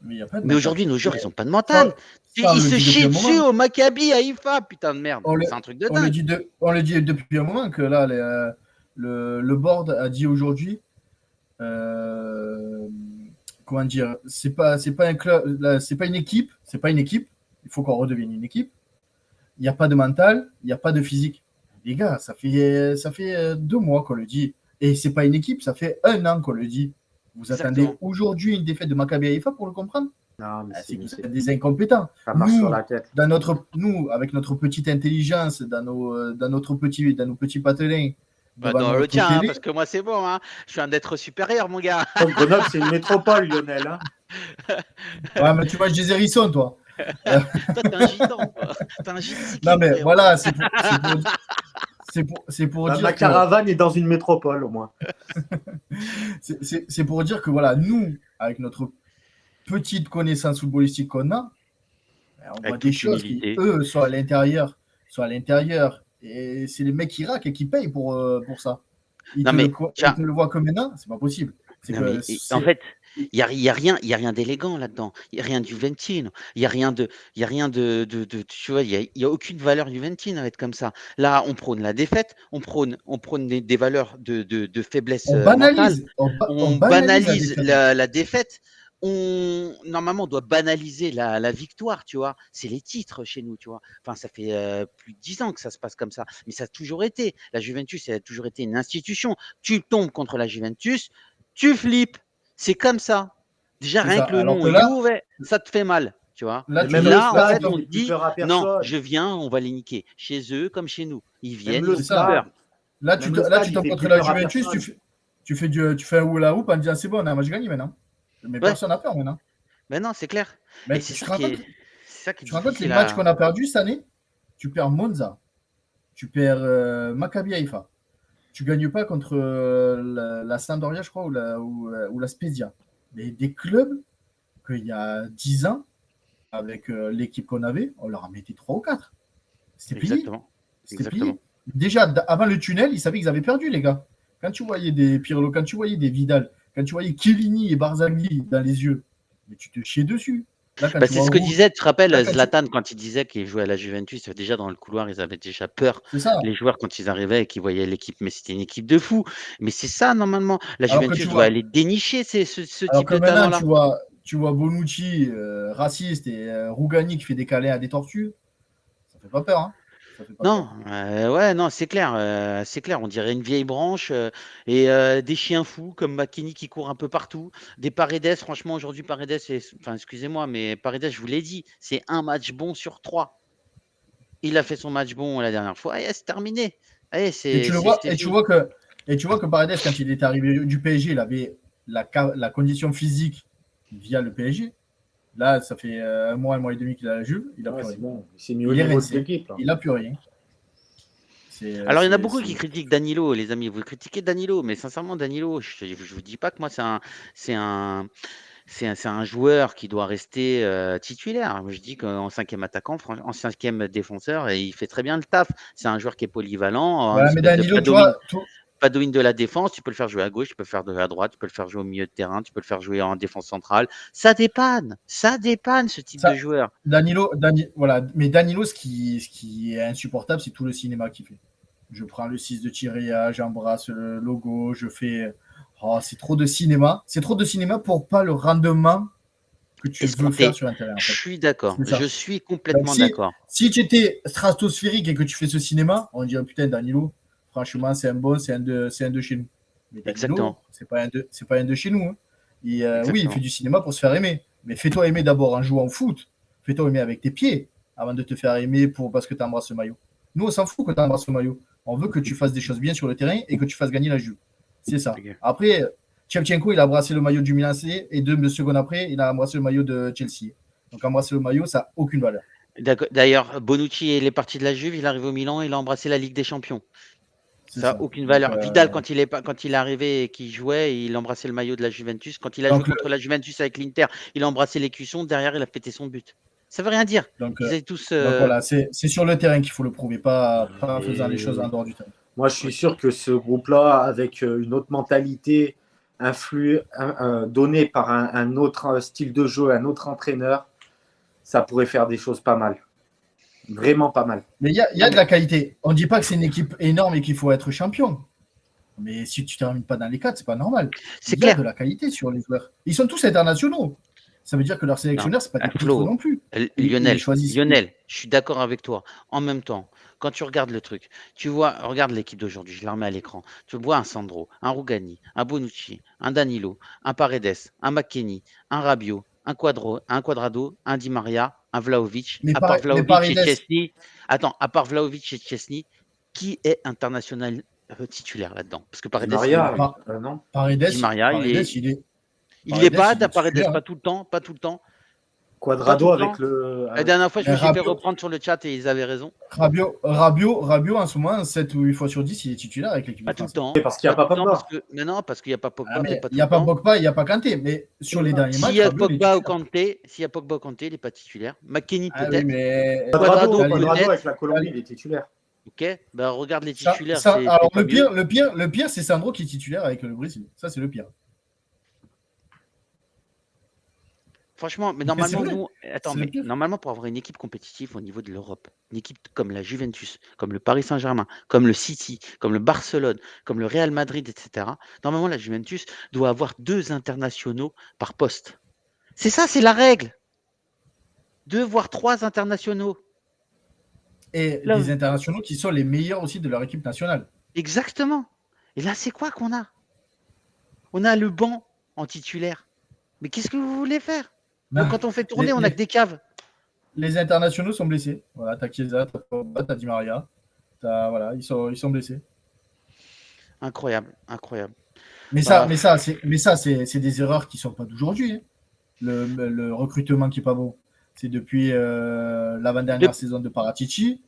Mais il n'y a pas de Mais mental. aujourd'hui, nos joueurs, Mais ils ont pas de ça, mental. ça, on Ils le se dit depuis chient un dessus moment. au Maccabi Haïfa, putain de merde. On le, C'est un truc de on le dingue. dit on le dit depuis un moment que là, le board a dit aujourd'hui, euh, comment dire, c'est pas un club, c'est pas une équipe, c'est pas une équipe. Il faut qu'on redevienne une équipe. Il n'y a pas de mental, il n'y a pas de physique. Les gars, ça fait 2 mois qu'on le dit. Et c'est pas une équipe, ça fait 1 an qu'on le dit. Vous attendez Exactement. aujourd'hui une défaite de Maccabi Haïfa pour le comprendre? Non, mais C'est que vous êtes des incompétents. ça marche sur la tête. Nous, avec notre petite intelligence, dans nos petits patelins, Bah, devant dans le notre tien, hein, télé, parce que moi, c'est bon. Hein. Je suis un être supérieur, mon gars. Grenoble, c'est une métropole, Lionel. Hein. ouais, mais tu manges des hérissons, toi. Toi, t'es un gitan, toi. T'es un gitane, Non, mais frérot. voilà, c'est pour Ma dire que caravane est dans une métropole, au moins. c'est pour dire que voilà, nous, avec notre petite connaissance footballistique qu'on a, on voit Avec des toute choses qui, humilité. eux, sont à l'intérieur. Et c'est les mecs qui raquent et qui payent pour ça. Non, mais, Ils tiens, te le voient comme maintenant, c'est pas possible. C'est non, que mais en fait, il y a rien d'élégant là-dedans. Il n'y a rien de Juventino. Il n'y a rien tu vois, il y a aucune valeur Juventine à être comme ça. Là, on prône la défaite, on prône des valeurs de faiblesse on mentale. banalise, on On banalise la banalise défaite. la défaite. Normalement, on doit banaliser la victoire, tu vois. C'est les titres chez nous, tu vois. Enfin, ça fait plus de 10 ans que ça se passe comme ça. Mais ça a toujours été. La Juventus, ça a toujours été une institution. Tu tombes contre la Juventus, tu flippes. C'est comme ça. Déjà, C'est rien ça. que le Alors nom que là, Juve, ça te fait mal, tu vois. là, Et tu Et même dois, le là, en là, tu stade, fait, il dois- on fait te plus dit, peur à non, personne. je viens, on va les niquer. Chez eux comme chez nous. Ils Même viennent, le ils ont c'est plus ça. peur. stade, Là, même le stade, tu il tombes fait contre plus la peur à Juventus, personne. tu fais un hula hoop en disant c'est bon, on a un match gagné maintenant. Mais Ouais, personne n'a peur maintenant. ben non, c'est clair. Et Mais c'est tu ça te rends qui est, compte, c'est ça qui est tu te rends compte les difficile matchs à. qu'on a perdus cette année? Tu perds Monza, tu perds Maccabi Haïfa, tu gagnes pas contre la Sampdoria, je crois, ou la Spezia. Des clubs qu'il y a 10 ans, avec l'équipe qu'on avait, on leur en mettait 3 ou 4. C'était plié. Exactement. C'était Exactement. plié. Déjà, avant le tunnel, ils savaient qu'ils avaient perdu, les gars. Quand tu voyais des Pirlo, quand tu voyais des Vidal, quand tu voyais Chiellini et Barzagli dans les yeux, mais tu te chiais dessus. Là, quand Bah, tu c'est vois ce que Rouge, disait, tu te là, rappelles, quand tu... Zlatan quand il disait qu'il jouait à la Juventus, déjà dans le couloir, ils avaient déjà peur, C'est ça. les joueurs, quand ils arrivaient et qu'ils voyaient l'équipe. Mais c'était une équipe de fous. Mais c'est ça, normalement. La Alors que Juventus tu doit vois, aller dénicher ce alors type que de maintenant, talent-là. tu vois Bonucci, raciste, et Rougani qui fait des câlins à des tortues, ça fait pas peur, hein. Ça fait pas peur. Non, ouais, non, c'est clair, c'est clair. On dirait une vieille branche et des chiens fous comme McKinney qui court un peu partout. Des Paredes, franchement, aujourd'hui, Paredes, enfin, excusez-moi, mais Paredes, je vous l'ai dit, c'est un match bon sur 3. Il a fait son match bon la dernière fois. Et c'est terminé. Allez, Et tu le vois, c'est fini. et tu vois que Paredes, quand il est arrivé du PSG, il avait la condition physique via le PSG. Là, ça fait un mois et demi qu'il a la Juve, il a Ouais, plus c'est rien. bon. C'est mis au Il est niveau de rincé, l'équipe. Là. il a plus rien. Alors, il y en a beaucoup qui critiquent Danilo, les amis. Vous critiquez Danilo, mais sincèrement, Danilo, je vous dis pas que moi, c'est un, c'est un joueur qui doit rester titulaire. Moi, je dis qu'en cinquième attaquant, en cinquième défenseur, et il fait très bien le taf. C'est un joueur qui est polyvalent, une Ouais, mais espèce de Danilo, tu vois, Padoine de la défense. Tu peux le faire jouer à gauche, tu peux le faire jouer à droite, tu peux le faire jouer au milieu de terrain, tu peux le faire jouer en défense centrale. Ça dépanne ce type de ça, joueur. voilà. Mais Danilo, ce qui est insupportable, c'est tout le cinéma qu'il fait. Je prends le 6 de Chiria, j'embrasse le logo, je fais. Oh, c'est trop de cinéma. C'est trop de cinéma pour pas le rendement que tu veux faire sur un terrain. En fait. Je suis d'accord. C'est ça. Je suis Donc, complètement d'accord. si tu étais stratosphérique et que tu fais ce cinéma, on dirait putain, Danilo, franchement, c'est un bon, c'est un de chez nous. Mais Danilo, Exactement. c'est pas un de chez nous. Hein. Et, oui, il Exactement. fait du cinéma pour se faire aimer. Mais fais-toi aimer d'abord en jouant au foot. Fais-toi aimer avec tes pieds avant de te faire aimer parce que tu embrasses le maillot. Nous, on s'en fout que tu embrasses le maillot. On veut que tu fasses des choses bien sur le terrain et que tu fasses gagner la Juve. C'est ça. Ok. Après, Shevchenko, il a embrassé le maillot du Milan AC et 2 secondes après, il a embrassé le maillot de Chelsea. Donc, embrasser le maillot, ça n'a aucune valeur. D'ailleurs, Bonucci, il est parti de la Juve, il arrive au Milan, il a embrassé la Ligue des Champions. C'est Ça ça. n'a aucune Donc, valeur. Vidal, quand il est arrivé et qu'il jouait, il embrassait le maillot de la Juventus. Quand il a joué contre la Juventus avec l'Inter, il a embrassé l'écusson. Derrière, il a pété son but. Ça veut rien dire. Donc tous. voilà, c'est sur le terrain qu'il faut le prouver, pas en faisant les choses en dehors du terrain. Moi, je suis sûr que ce groupe-là, avec une autre mentalité, donnée par un autre style de jeu, un autre entraîneur, ça pourrait faire des choses pas mal. Vraiment pas mal. Mais il y a de la qualité. On ne dit pas que c'est une équipe énorme et qu'il faut être champion. Mais si tu ne termines pas dans les 4, c'est pas normal. C'est il y clair. a de la qualité sur les joueurs. Ils sont tous internationaux. Ça veut dire que leur sélectionneur, ce n'est pas des petits non plus. Lionel, je suis d'accord avec toi. En même temps, quand tu regardes le truc, regarde l'équipe d'aujourd'hui, je la remets à l'écran. Tu vois un Sandro, un Rugani, un Bonucci, un Danilo, un Paredes, un McKennie, un Rabiot, un Quadrado, un Di Maria, un Vlahovic. À part Vlahovic et Chesney, à part Vlahovic et Chesney, qui est international titulaire là-dedans? Parce que Paredes, Di Maria, non. Paredes, Di Maria, il est pas Paredes, pas tout le temps. Quadrado avec le. La dernière fois, je me suis fait reprendre sur le chat et ils avaient raison. Rabiot, en ce moment, 7 ou 8 fois sur 10, il est titulaire avec l'équipe. Pas tout le temps. Parce qu'il n'y a pas Pogba. Mais non, parce qu'il n'y a pas Pogba. Il n'y a pas Pogba, il n'y a pas Kanté. Mais sur les derniers matchs. S'il y a Pogba ou Kanté, il n'est pas titulaire. McKennie peut-être. Oui, mais... Quadrado avec la Colombie, il est titulaire. Ok, ben regarde les titulaires. Alors le pire, c'est Sandro qui est titulaire avec le Brésil. Ça, c'est le pire. Franchement, mais normalement, pour avoir une équipe compétitive au niveau de l'Europe, une équipe comme la Juventus, comme le Paris Saint-Germain, comme le City, comme le Barcelone, comme le Real Madrid, etc., normalement, la Juventus doit avoir 2 internationaux par poste. C'est ça, c'est la règle. 2 voire 3 internationaux. Et des internationaux qui sont les meilleurs aussi de leur équipe nationale. Exactement. Et là, c'est quoi qu'on a? On a le banc en titulaire. Mais qu'est-ce que vous voulez faire? Donc, quand on fait tourner, on n'a que des caves. Les internationaux sont blessés. Voilà, t'as Chiesa, t'as Di Maria. Voilà, ils sont blessés. Incroyable. Mais ça, c'est des erreurs qui ne sont pas d'aujourd'hui. Hein. Le recrutement qui n'est pas bon, c'est depuis l'avant-dernière saison de Paratici.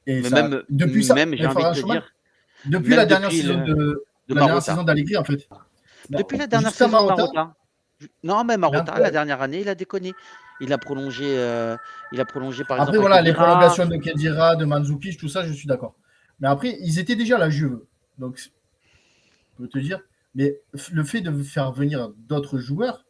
Et mais ça, depuis ça, j'ai envie de te dire, depuis la dernière saison d'Allegri, en fait. Depuis la dernière saison de Marotta. Non, mais Marotta, la dernière année, il a déconné. Il a prolongé, par exemple. Après, voilà, les prolongations de Khedira, de Mandzukic, tout ça, je suis d'accord. Mais après, ils étaient déjà à la Juve. Donc, je peux te dire. Mais le fait de faire venir d'autres joueurs,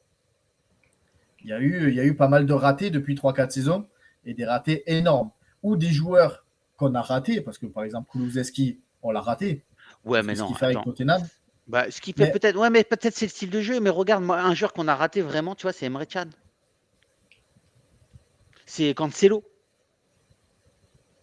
il y a eu pas mal de ratés depuis 3-4 saisons et des ratés énormes. Ou des joueurs qu'on a ratés, parce que par exemple, Kulusevski, on l'a raté. Ouais, mais ce non. qu'il fait avec Tottenham. Ce qui fait peut-être, ouais, mais peut-être c'est le style de jeu. Mais regarde, moi, un joueur qu'on a raté vraiment, tu vois, c'est Emre Can. C'est Cancelo.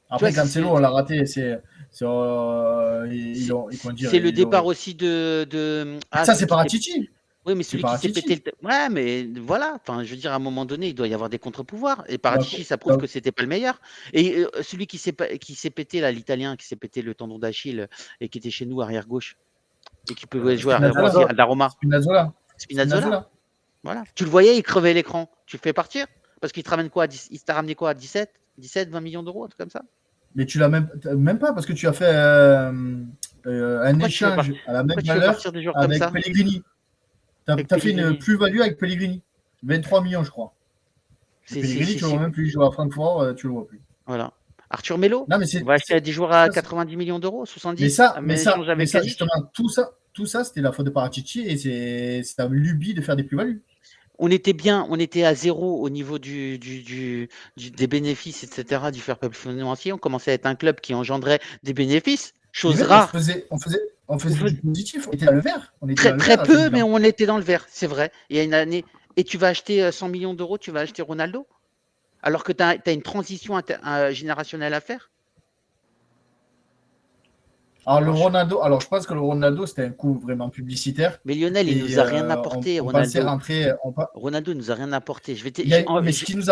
Après, Cancelo, on l'a raté. C'est le départ aussi de. Ça, c'est Paratici. Oui, mais celui qui s'est pété le. Ouais, mais voilà. Enfin, je veux dire, à un moment donné, il doit y avoir des contre-pouvoirs. Et Paratici, ça prouve que c'était pas le meilleur. Et celui qui s'est pété, là, l'Italien, qui s'est pété le tendon d'Achille et qui était chez nous arrière gauche et qui pouvait jouer à la Roma. Spinazzola. Voilà. Tu le voyais, il crevait l'écran. Tu le fais partir parce qu'il te ramène quoi? Il t'a ramené quoi? 17, 20 millions d'euros, un truc comme ça? Mais tu l'as même pas parce que tu as fait un échange à la même valeur avec Pellegrini. Tu as fait une plus-value avec Pellegrini. 23 millions, je crois. Pellegrini, tu ne le vois même plus. Il joue à Francfort, tu ne le vois plus. Voilà. Arthur Melo, non, mais on va acheter des joueurs à 90 millions d'euros, 70. Mais ça, justement, tout ça, c'était la faute de Paratici et c'est un lubie de faire des plus-values. On était à zéro au niveau des bénéfices, etc., du fair play financier. On commençait à être un club qui engendrait des bénéfices, chose rare. On faisait du positif, on était dans le vert. Très peu, mais on était dans le vert, c'est vrai. Il y a une année, et tu vas acheter 100 millions d'euros, tu vas acheter Ronaldo, alors que tu as une transition générationnelle à faire. Alors, je pense que le Ronaldo, c'était un coup vraiment publicitaire. Mais Lionel, il nous a rien apporté, Ronaldo. Ronaldo nous a rien apporté. Mais ce qui nous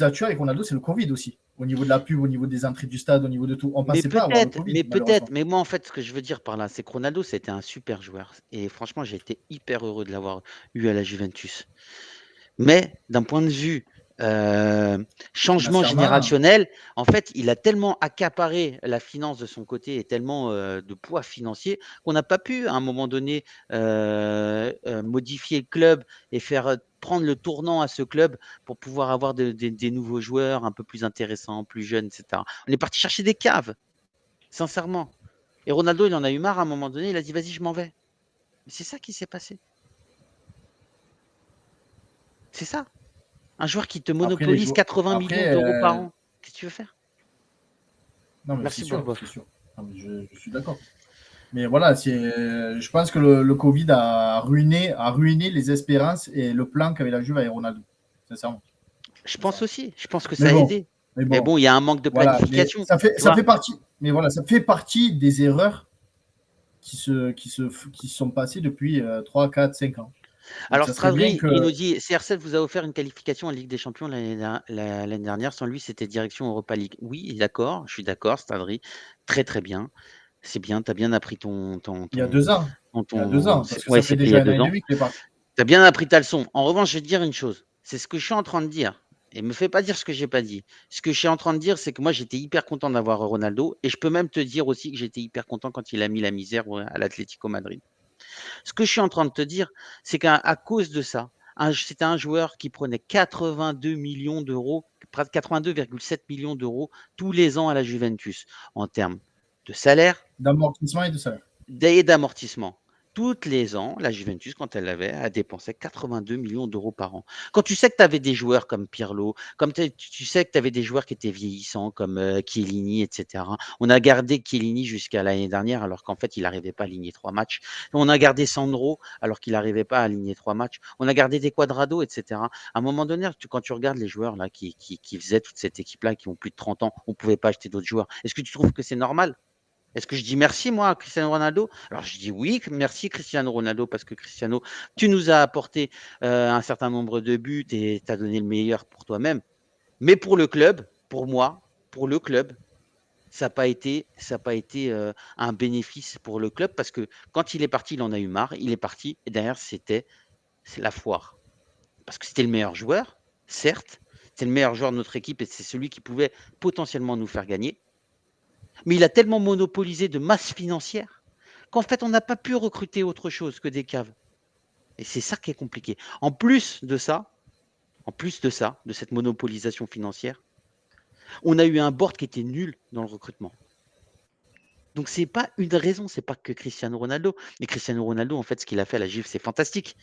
a tué avec Ronaldo, c'est le Covid aussi. Au niveau de la pub, au niveau des entrées du stade, au niveau de tout. On passait pas à avoir le Covid. Mais moi, en fait, ce que je veux dire par là, c'est que Ronaldo, c'était un super joueur. Et franchement, j'ai été hyper heureux de l'avoir eu à la Juventus. Mais d'un point de vue changement générationnel, en fait, il a tellement accaparé la finance de son côté et tellement de poids financier qu'on n'a pas pu, à un moment donné, modifier le club et faire prendre le tournant à ce club pour pouvoir avoir des nouveaux joueurs un peu plus intéressants, plus jeunes, etc. On est parti chercher des caves, sincèrement. Et Ronaldo, il en a eu marre à un moment donné, il a dit vas-y, je m'en vais. Mais c'est ça qui s'est passé. C'est ça. Un joueur qui te monopolise 80 millions d'euros par an. Qu'est-ce que tu veux faire? Non, mais merci, c'est sûr. Non, mais je suis d'accord. Mais voilà, je pense que le Covid a ruiné les espérances et le plan qu'avait la Juve avec Ronaldo. Sincèrement. Je pense aussi. Je pense que ça a aidé. Mais bon, il y a un manque de planification. Ça fait partie. Mais voilà, ça fait partie des erreurs qui sont passées depuis 3, 4, 5 ans. Alors, Stradri, il nous dit CR7 vous a offert une qualification en Ligue des Champions l'année dernière. Sans lui, c'était direction Europa League. Oui, d'accord, je suis d'accord, Stradri. Très, très bien. C'est bien, tu as bien appris ton. Il y a 2 ans. Il y a 2 ans, parce que ça fait déjà déjà un an et demi qu'il est parti. Tu as bien appris ta leçon. En revanche, je vais te dire une chose. C'est ce que je suis en train de dire. Et me fais pas dire ce que j'ai pas dit. Ce que je suis en train de dire, c'est que moi, j'étais hyper content d'avoir Ronaldo. Et je peux même te dire aussi que j'étais hyper content quand il a mis la misère à l'Atlético Madrid. Ce que je suis en train de te dire, c'est qu'à cause de ça, c'était un joueur qui prenait 82 millions d'euros, 82,7 millions d'euros tous les ans à la Juventus, en termes de salaire, d'amortissement et de salaire. Et d'amortissement. Toutes les ans, la Juventus, quand elle l'avait, a dépensé 82 millions d'euros par an. Quand tu sais que tu avais des joueurs comme Pirlo, comme tu sais que tu avais des joueurs qui étaient vieillissants comme Chiellini, etc. On a gardé Chiellini jusqu'à l'année dernière alors qu'en fait, il n'arrivait pas à aligner 3 matchs. On a gardé Sandro alors qu'il n'arrivait pas à aligner 3 matchs. On a gardé des Quadrado, etc. À un moment donné, quand tu regardes les joueurs là, qui faisaient toute cette équipe-là, qui ont plus de 30 ans, on ne pouvait pas acheter d'autres joueurs. Est-ce que tu trouves que c'est normal? Est-ce que je dis merci, moi, à Cristiano Ronaldo? Alors, je dis oui, merci, Cristiano Ronaldo, parce que Cristiano, tu nous as apporté un certain nombre de buts et tu as donné le meilleur pour toi-même. Mais pour le club, pour moi, pour le club, ça n'a pas été un bénéfice pour le club parce que quand il est parti, il en a eu marre. Il est parti et derrière, c'est la foire. Parce que c'était le meilleur joueur, certes. C'est le meilleur joueur de notre équipe et c'est celui qui pouvait potentiellement nous faire gagner. Mais il a tellement monopolisé de masse financière qu'en fait, on n'a pas pu recruter autre chose que des caves. Et c'est ça qui est compliqué. En plus de ça, de cette monopolisation financière, on a eu un board qui était nul dans le recrutement. Donc, ce n'est pas une raison, ce n'est pas que Cristiano Ronaldo. Mais Cristiano Ronaldo, en fait, ce qu'il a fait à la Juve, c'est fantastique.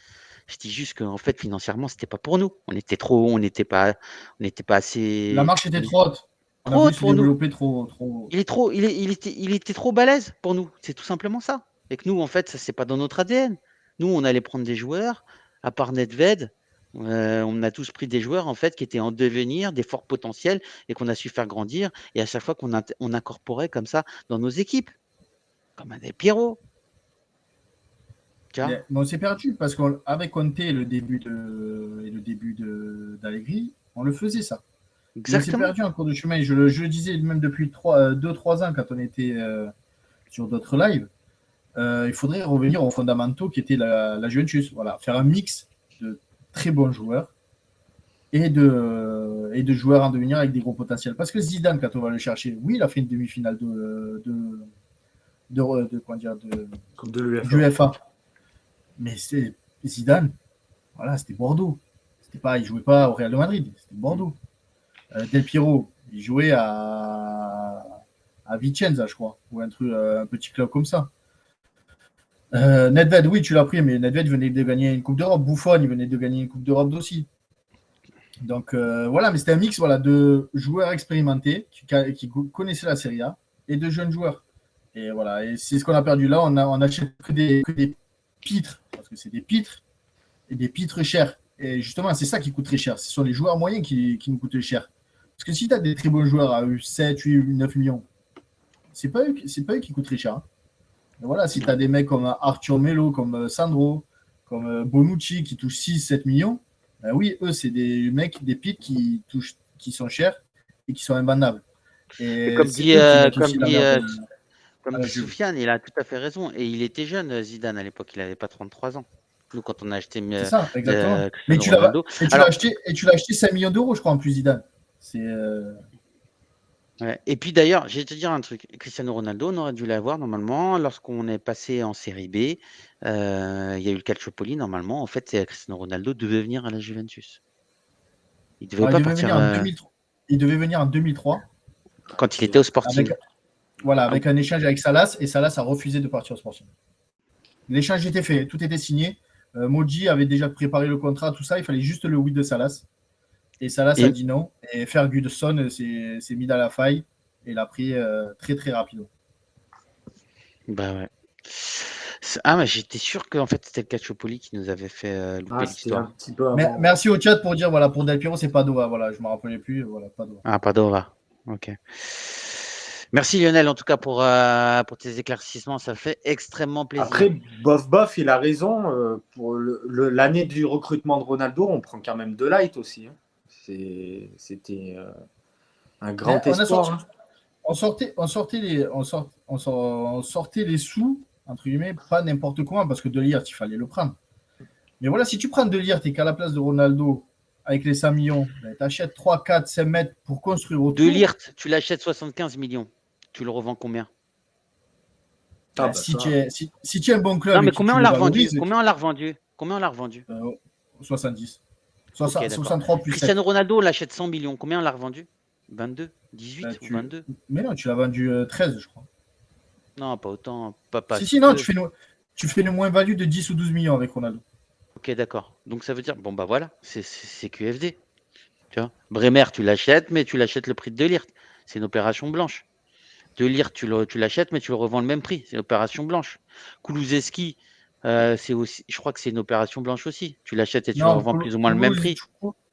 Je dis juste qu'en fait, financièrement, ce n'était pas pour nous. On était trop haut, on n'était pas assez. La marche était trop haute. On a voulu se développer trop. Il était trop balèze pour nous. C'est tout simplement ça. Et que nous, en fait, ça c'est pas dans notre ADN. Nous, on allait prendre des joueurs, à part Nedved, on a tous pris des joueurs en fait qui étaient en devenir, des forts potentiels et qu'on a su faire grandir. Et à chaque fois qu'on incorporait comme ça dans nos équipes, comme un Del Piero. Mais on s'est perdu parce qu'avec Conte et le début d'Allegri, on le faisait ça. Exactement. On s'est perdu en cours de chemin. Je le disais même depuis 2-3 ans quand on était sur d'autres lives. Il faudrait revenir aux fondamentaux qui étaient la Juventus. Voilà, faire un mix de très bons joueurs et de joueurs en devenir avec des gros potentiels. Parce que Zidane, quand on va le chercher, oui, il a fait une demi-finale de d'UEFA. Mais c'est Zidane, voilà, c'était Bordeaux. Il ne jouait pas au Real de Madrid, c'était Bordeaux. Del Piero, il jouait à Vicenza, je crois, ou un petit club comme ça. Nedved, oui, tu l'as pris, mais Nedved venait de gagner une Coupe d'Europe. Buffon, il venait de gagner une Coupe d'Europe aussi. Donc voilà, mais c'était un mix de joueurs expérimentés qui connaissaient la Serie A et de jeunes joueurs. Et voilà, et c'est ce qu'on a perdu là. On achète que des pitres, parce que c'est des pitres et des pitres chers. Et justement, c'est ça qui coûte très cher. Ce sont les joueurs moyens qui nous coûtent cher. Parce que si tu as des très bons joueurs à 7, 8, 9 millions, c'est pas eux qui coûtent très cher. Hein. Et voilà, si tu as des mecs comme Arthur Melo, comme Sandro, comme Bonucci qui touchent 6, 7 millions, ben oui, eux, c'est des mecs, des pics qui sont chers et qui sont imbannables. Et comme dit Soufiane, il a tout à fait raison. Et il était jeune, Zidane, à l'époque. Il n'avait pas 33 ans. Nous, quand on a acheté c'est ça, exactement. Mais tu Ronaldo. l'as acheté 5 millions d'euros, je crois, en plus, Zidane. Ouais. Et puis d'ailleurs, je vais te dire un truc. Cristiano Ronaldo, on aurait dû l'avoir normalement lorsqu'on est passé en série B. Il y a eu le Calciopoli, normalement. En fait, Cristiano Ronaldo devait venir à la Juventus. Il devait pas partir. Il devait venir en 2003. Quand il était au Sporting. Avec un échange avec Salas, et Salas a refusé de partir au Sporting. L'échange était fait, tout était signé. Modji avait déjà préparé le contrat, tout ça. Il fallait juste le oui de Salas. Et Salas a dit non. Et Ferguson s'est mis dans la faille et l'a pris très, très rapidement. Bah ouais. Ah, mais j'étais sûr que en fait, c'était le Calciopoli qui nous avait fait louper l'histoire. Merci au chat pour dire, voilà, pour Del Piero, c'est Padova. Voilà, je ne me rappelais plus. Voilà, Padova. Ah, Padova. Ok. Merci Lionel, en tout cas, pour tes éclaircissements. Ça fait extrêmement plaisir. Après, bof, il a raison. Pour l'année du recrutement de Ronaldo, on prend quand même de light aussi. Hein. C'était un grand espoir. On sortait les sous, entre guillemets, pas n'importe comment, parce que De Ligt, il fallait le prendre. Mais voilà, si tu prends De Ligt et qu'à la place de Ronaldo, avec les 5 millions, ben, tu achètes 3, 4, 5 mètres pour construire autour. De Ligt, tu l'achètes 75 millions. Tu le revends combien? Si tu es un bon club. Non, mais combien on l'a revendu? Combien on l'a revendu 70. Okay, 63 plus 7. Cristiano Ronaldo, on l'achète 100 millions. Combien on l'a revendu? 22, 18 ou 22? Mais non, tu l'as vendu 13, je crois. Non, pas autant. Pas non, tu fais une moins-value de 10 ou 12 millions avec Ronaldo. Ok, d'accord. Donc ça veut dire, bon bah voilà, c'est QFD. Tu vois, Bremer, tu l'achètes, mais tu l'achètes le prix de Ligt. C'est une opération blanche. De Ligt, tu l'achètes, mais tu le revends le même prix. C'est une opération blanche. Kulusevski, c'est aussi, je crois que c'est une opération blanche aussi. Tu l'achètes et tu le revends plus ou moins le même prix.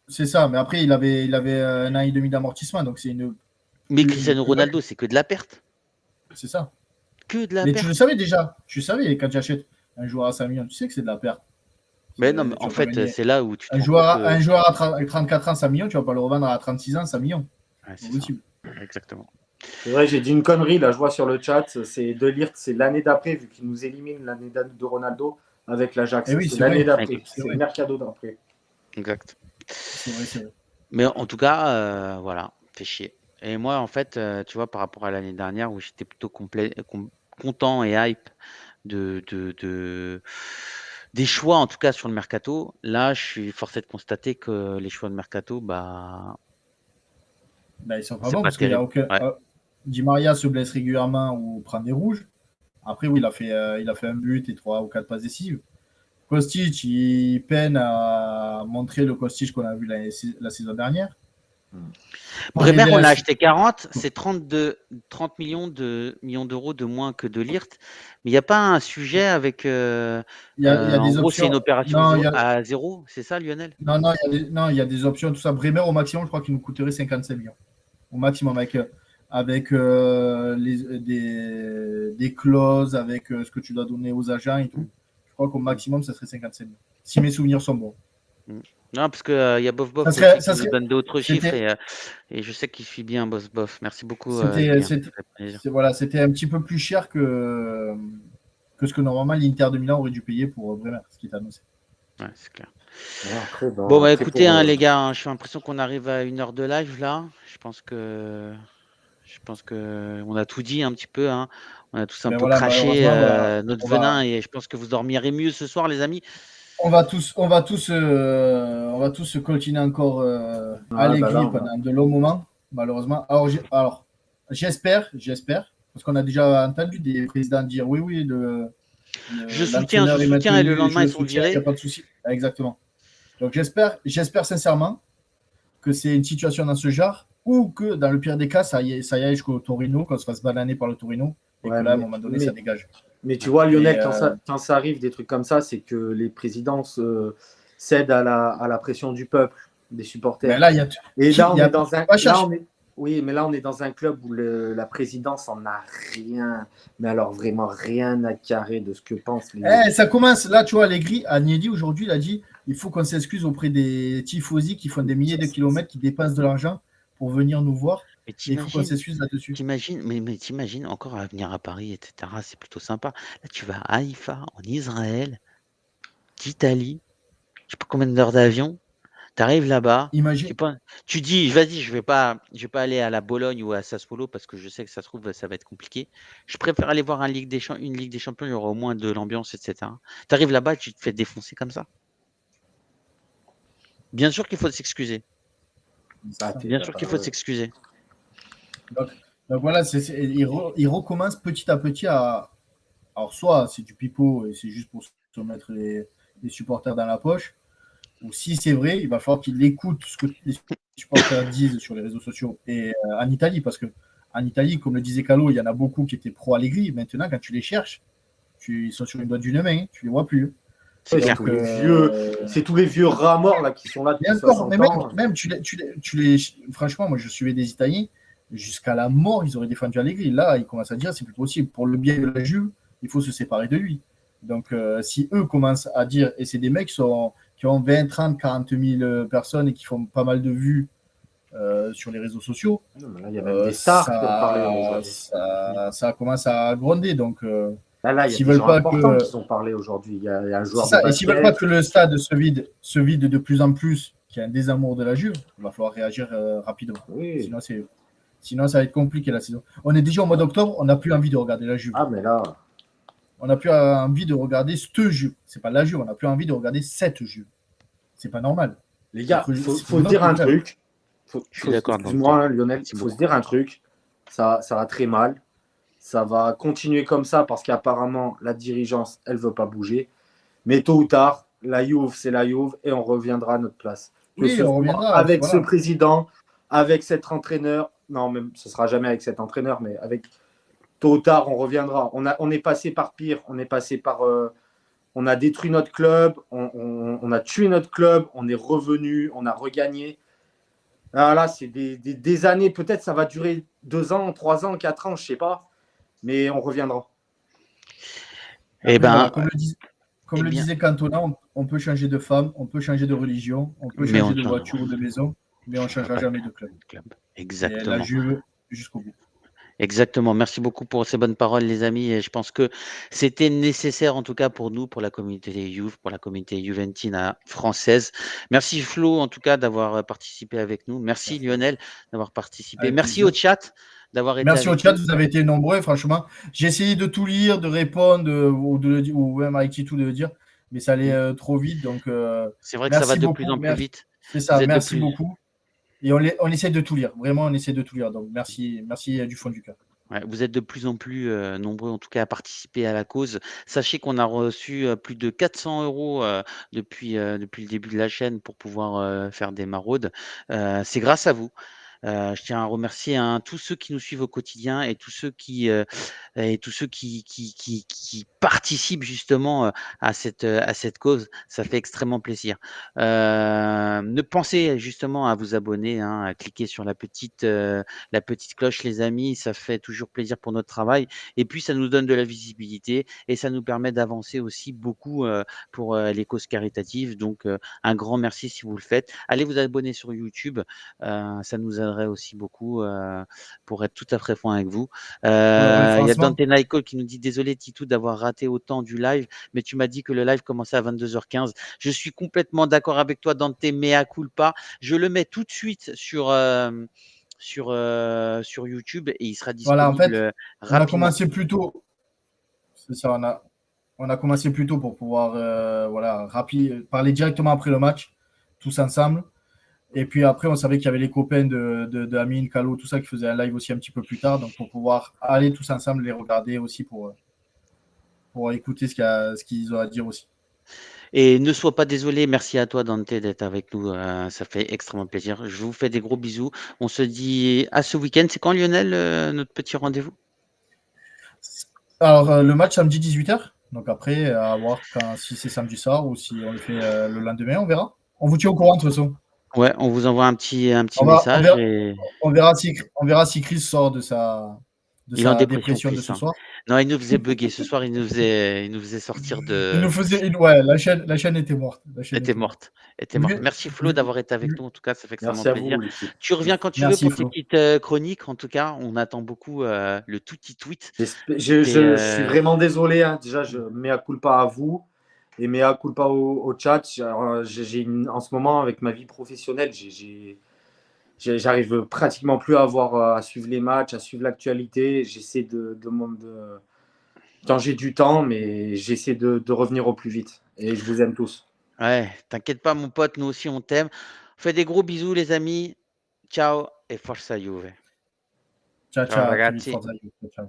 C'est ça, mais après, il avait un an et demi d'amortissement, donc c'est une. Mais Cristiano Ronaldo, c'est que de la perte. C'est ça. Que de la perte. Mais tu le savais déjà. Tu savais, quand tu achètes un joueur à 5 millions, tu sais que c'est de la perte. Mais non, mais en fait, c'est là où tu un joueur à 34 ans, 5 millions, tu ne vas pas le revendre à 36 ans, 5 millions. Ouais, c'est possible. Exactement. C'est vrai, j'ai dit une connerie, là, je vois sur le chat, c'est De Ligt, c'est l'année d'après, vu qu'il nous élimine l'année de Ronaldo avec l'Ajax. Oui, c'est l'année d'après, c'est le mercato d'après. Exact. C'est vrai. Mais en tout cas, voilà, fait chier. Et moi, en fait, tu vois, par rapport à l'année dernière où j'étais plutôt content et hype des choix, en tout cas sur le mercato, là, je suis forcé de constater que les choix de mercato, ils sont pas bons parce qu'il y a aucun. Di Maria se blesse régulièrement ou prend des rouges. Après, oui, il a fait un but et 3 ou 4 passes décisives. Kostic, il peine à montrer le Kostic qu'on a vu la saison dernière. Bremer, on l'a acheté 40, c'est 30 millions d'euros de moins que De Ligt. Mais il n'y a pas un sujet avec. Il y a des options. C'est une opération à zéro, c'est ça, Lionel? Non, il y a des options, tout ça. Bremer, au maximum, je crois qu'il nous coûterait 55 millions. Au maximum, avec des clauses, avec ce que tu dois donner aux agents et tout. Je crois qu'au maximum, ça serait 55 millions. Si mes souvenirs sont bons. Non, parce qu'il y a Bof qui nous donne d'autres chiffres et je sais qu'il suit bien Bof. Merci beaucoup. C'était un petit peu plus cher que ce que normalement l'Inter de Milan aurait dû payer pour Bremer, ce qui est annoncé. Ouais, c'est clair. Ouais, écoutez, les gars, j'ai l'impression qu'on arrive à 1 heure de live là. Je pense que on a tout dit un petit peu. Hein. On a tous un peu craché notre venin et je pense que vous dormirez mieux ce soir, les amis. on va tous se coltiner encore Allegri là, pendant de longs moments, malheureusement. Alors j'espère, parce qu'on a déjà entendu des présidents dire oui, l'entraîneur est et le maintenu, je lendemain, ils le sont soutiens, il n'y a virés. pas de souci. Exactement. Donc j'espère sincèrement que c'est une situation dans ce genre, ou que dans le pire des cas, ça y est jusqu'au Torino, qu'on se fasse bananer par le Torino, et ouais, que là, à un moment donné, ça dégage. mais tu vois, Mais Lionel, quand ça arrive, des trucs comme ça, c'est que les présidents cèdent à la pression du peuple, des supporters. là, il y a Et là, on est dans un. chercher. Oui, mais là, on est dans un club où la présidence en a rien, mais alors vraiment rien à carrer de ce que pensent les. Ça commence, là, tu vois, Allegri, Agnelli, aujourd'hui, il a dit il faut qu'on s'excuse auprès des tifosi qui font des milliers de kilomètres, qui dépensent de l'argent pour venir nous voir. Mais Et il faut qu'on s'excuse là-dessus. t'imagines encore à venir à Paris, etc. C'est plutôt sympa. Là, tu vas à Haïfa, en Israël, d'Italie, je sais pas combien d'heures d'avion. Tu arrives là-bas, Imagine. tu dis, vas-y, je vais pas aller à la Bologne ou à Sassuolo parce que je sais que ça se trouve, ça va être compliqué. Je préfère aller voir une Ligue des Champions, il y aura au moins de l'ambiance, etc. Tu arrives là-bas, tu te fais défoncer comme ça. Bien sûr qu'il faut s'excuser. Bien sûr qu'il faut s'excuser. Donc voilà, il recommence petit à petit à. Alors, soit c'est du pipeau et c'est juste pour se mettre les supporters dans la poche, ou si c'est vrai, il va falloir qu'il écoute ce que les supporters disent sur les réseaux sociaux et en Italie, parce que en Italie, comme le disait Calo, il y en a beaucoup qui étaient pro Allegri. Maintenant, quand tu les cherches, ils sont sur une doigt d'une main, tu les vois plus. C'est tous les vieux rats morts là qui sont là depuis 60 ans. Même franchement, moi je suivais des Italiens, jusqu'à la mort, ils auraient défendu Allegri. Là, ils commencent à dire c'est plus possible. Pour le bien de la Juve, il faut se séparer de lui. Donc, si eux commencent à dire, et c'est des mecs qui ont 20, 30, 40 000 personnes et qui font pas mal de vues sur les réseaux sociaux, Là, il y a même des stars qui ont parlé ça commence à gronder. Donc, là, il y a des gens importants qui ont parlé aujourd'hui. Il y a un joueur de basket. Et s'ils veulent pas que le stade se vide de plus en plus, qu'il y a un désamour de la Juve, il va falloir réagir rapidement. Oui. Sinon, ça va être compliqué la saison. On est déjà au mois d'octobre, on n'a plus envie de regarder la Juve. Ah, mais là. On n'a plus envie de regarder cette Juve. C'est pas la Juve, on n'a plus envie de regarder cette Juve. C'est pas normal. Les gars, il faut dire un truc. Je suis d'accord. Excuse-moi, Lionel, il faut se dire un truc. Ça va très mal. Ça va continuer comme ça parce qu'apparemment, la dirigeance, elle ne veut pas bouger. Mais tôt ou tard, la Juve, c'est la Juve et on reviendra à notre place. Oui, on reviendra. Avec ce président, avec cet entraîneur. Non, même ce ne sera jamais avec cet entraîneur, mais avec tôt ou tard, on reviendra. On est passé par pire. On est passé par. On a détruit notre club. On a tué notre club. On est revenu. On a regagné. Là, c'est des années. Peut-être ça va durer 2 ans, 3 ans, 4 ans, je ne sais pas. Mais on reviendra. Comme le disait Cantona, on peut changer de femme, on peut changer de religion, on peut changer de voiture ou de maison, mais on ne changera jamais de club. Exactement. Et la Juve jusqu'au bout. Exactement. Merci beaucoup pour ces bonnes paroles, les amis. Et je pense que c'était nécessaire, en tout cas pour nous, pour la communauté Juve, pour la communauté juventina française. Merci Flo, en tout cas, d'avoir participé avec nous. Merci Lionel d'avoir participé. Merci au chat d'avoir été. Merci au chat, vous avez été nombreux. Franchement, j'ai essayé de tout lire, de répondre, ou même avec Titou de le dire, mais ça allait trop vite. Donc, c'est vrai que ça va de plus en plus vite. C'est ça. Merci beaucoup. Et on essaie de tout lire. Vraiment, on essaie de tout lire. Donc, merci du fond du cœur. Ouais, vous êtes de plus en plus nombreux, en tout cas, à participer à la cause. Sachez qu'on a reçu plus de 400 € depuis le début de la chaîne pour pouvoir faire des maraudes. C'est grâce à vous. Je tiens à remercier tous ceux qui nous suivent au quotidien et tous ceux qui participent justement à cette cause. Ça fait extrêmement plaisir. Ne pensez justement à vous abonner, à cliquer sur la petite cloche, les amis. Ça fait toujours plaisir pour notre travail. Et puis, ça nous donne de la visibilité et ça nous permet d'avancer aussi beaucoup pour les causes caritatives. Donc, un grand merci si vous le faites. Allez vous abonner sur YouTube. Ça nous aiderait aussi beaucoup pour être tout à fait franc avec vous. Il y a Dante Naiko qui nous dit désolé Titou d'avoir raté autant du live, mais tu m'as dit que le live commençait à 22h15. Je suis complètement d'accord avec toi Dante, mea culpa. Je le mets tout de suite sur YouTube et il sera disponible voilà, en fait, rapidement. On a commencé plus tôt. C'est ça, On a commencé plus tôt pour pouvoir parler directement après le match, tous ensemble. Et puis après, on savait qu'il y avait les copains de Amine, Calo, tout ça qui faisaient un live aussi un petit peu plus tard. Donc pour pouvoir aller tous ensemble les regarder aussi pour écouter ce qu'ils ont à dire aussi. Et ne sois pas désolé, merci à toi Dante d'être avec nous, ça fait extrêmement plaisir. Je vous fais des gros bisous. On se dit à ce week-end. C'est quand Lionel, notre petit rendez-vous? Alors le match samedi 18h. Donc après, à voir si c'est samedi soir ou si on le fait le lendemain, on verra. On vous tient au courant de toute façon. Ouais, on vous envoie un petit On message et verra si Chris sort de il est en sa dépression dépression de Chris, ce hein. soir. Non, il nous faisait bugger ce soir, il nous faisait sortir Il de nous faisait ouais, la chaîne était morte. La chaîne était était morte. morte, était morte. Merci Flo d'avoir été avec nous, en tout cas, ça fait extrêmement Merci à plaisir. vous, l'équipe. Tu reviens quand tu veux Merci pour tes Flo. petites, chroniques, en tout cas, on attend beaucoup, le tutti tweet. Je suis vraiment désolé, hein. Déjà, je mea culpa à vous et mea culpa au chat. Alors, en ce moment, avec ma vie professionnelle, j'arrive pratiquement plus à suivre les matchs, à suivre l'actualité. J'essaie quand j'ai du temps, mais j'essaie de revenir au plus vite. Et je vous aime tous. Ouais, t'inquiète pas mon pote, nous aussi on t'aime. On fait des gros bisous les amis. Ciao et forza Juve. Ciao, Ciao ciao. À très vite, ragazzi. Forza Juve. Ciao.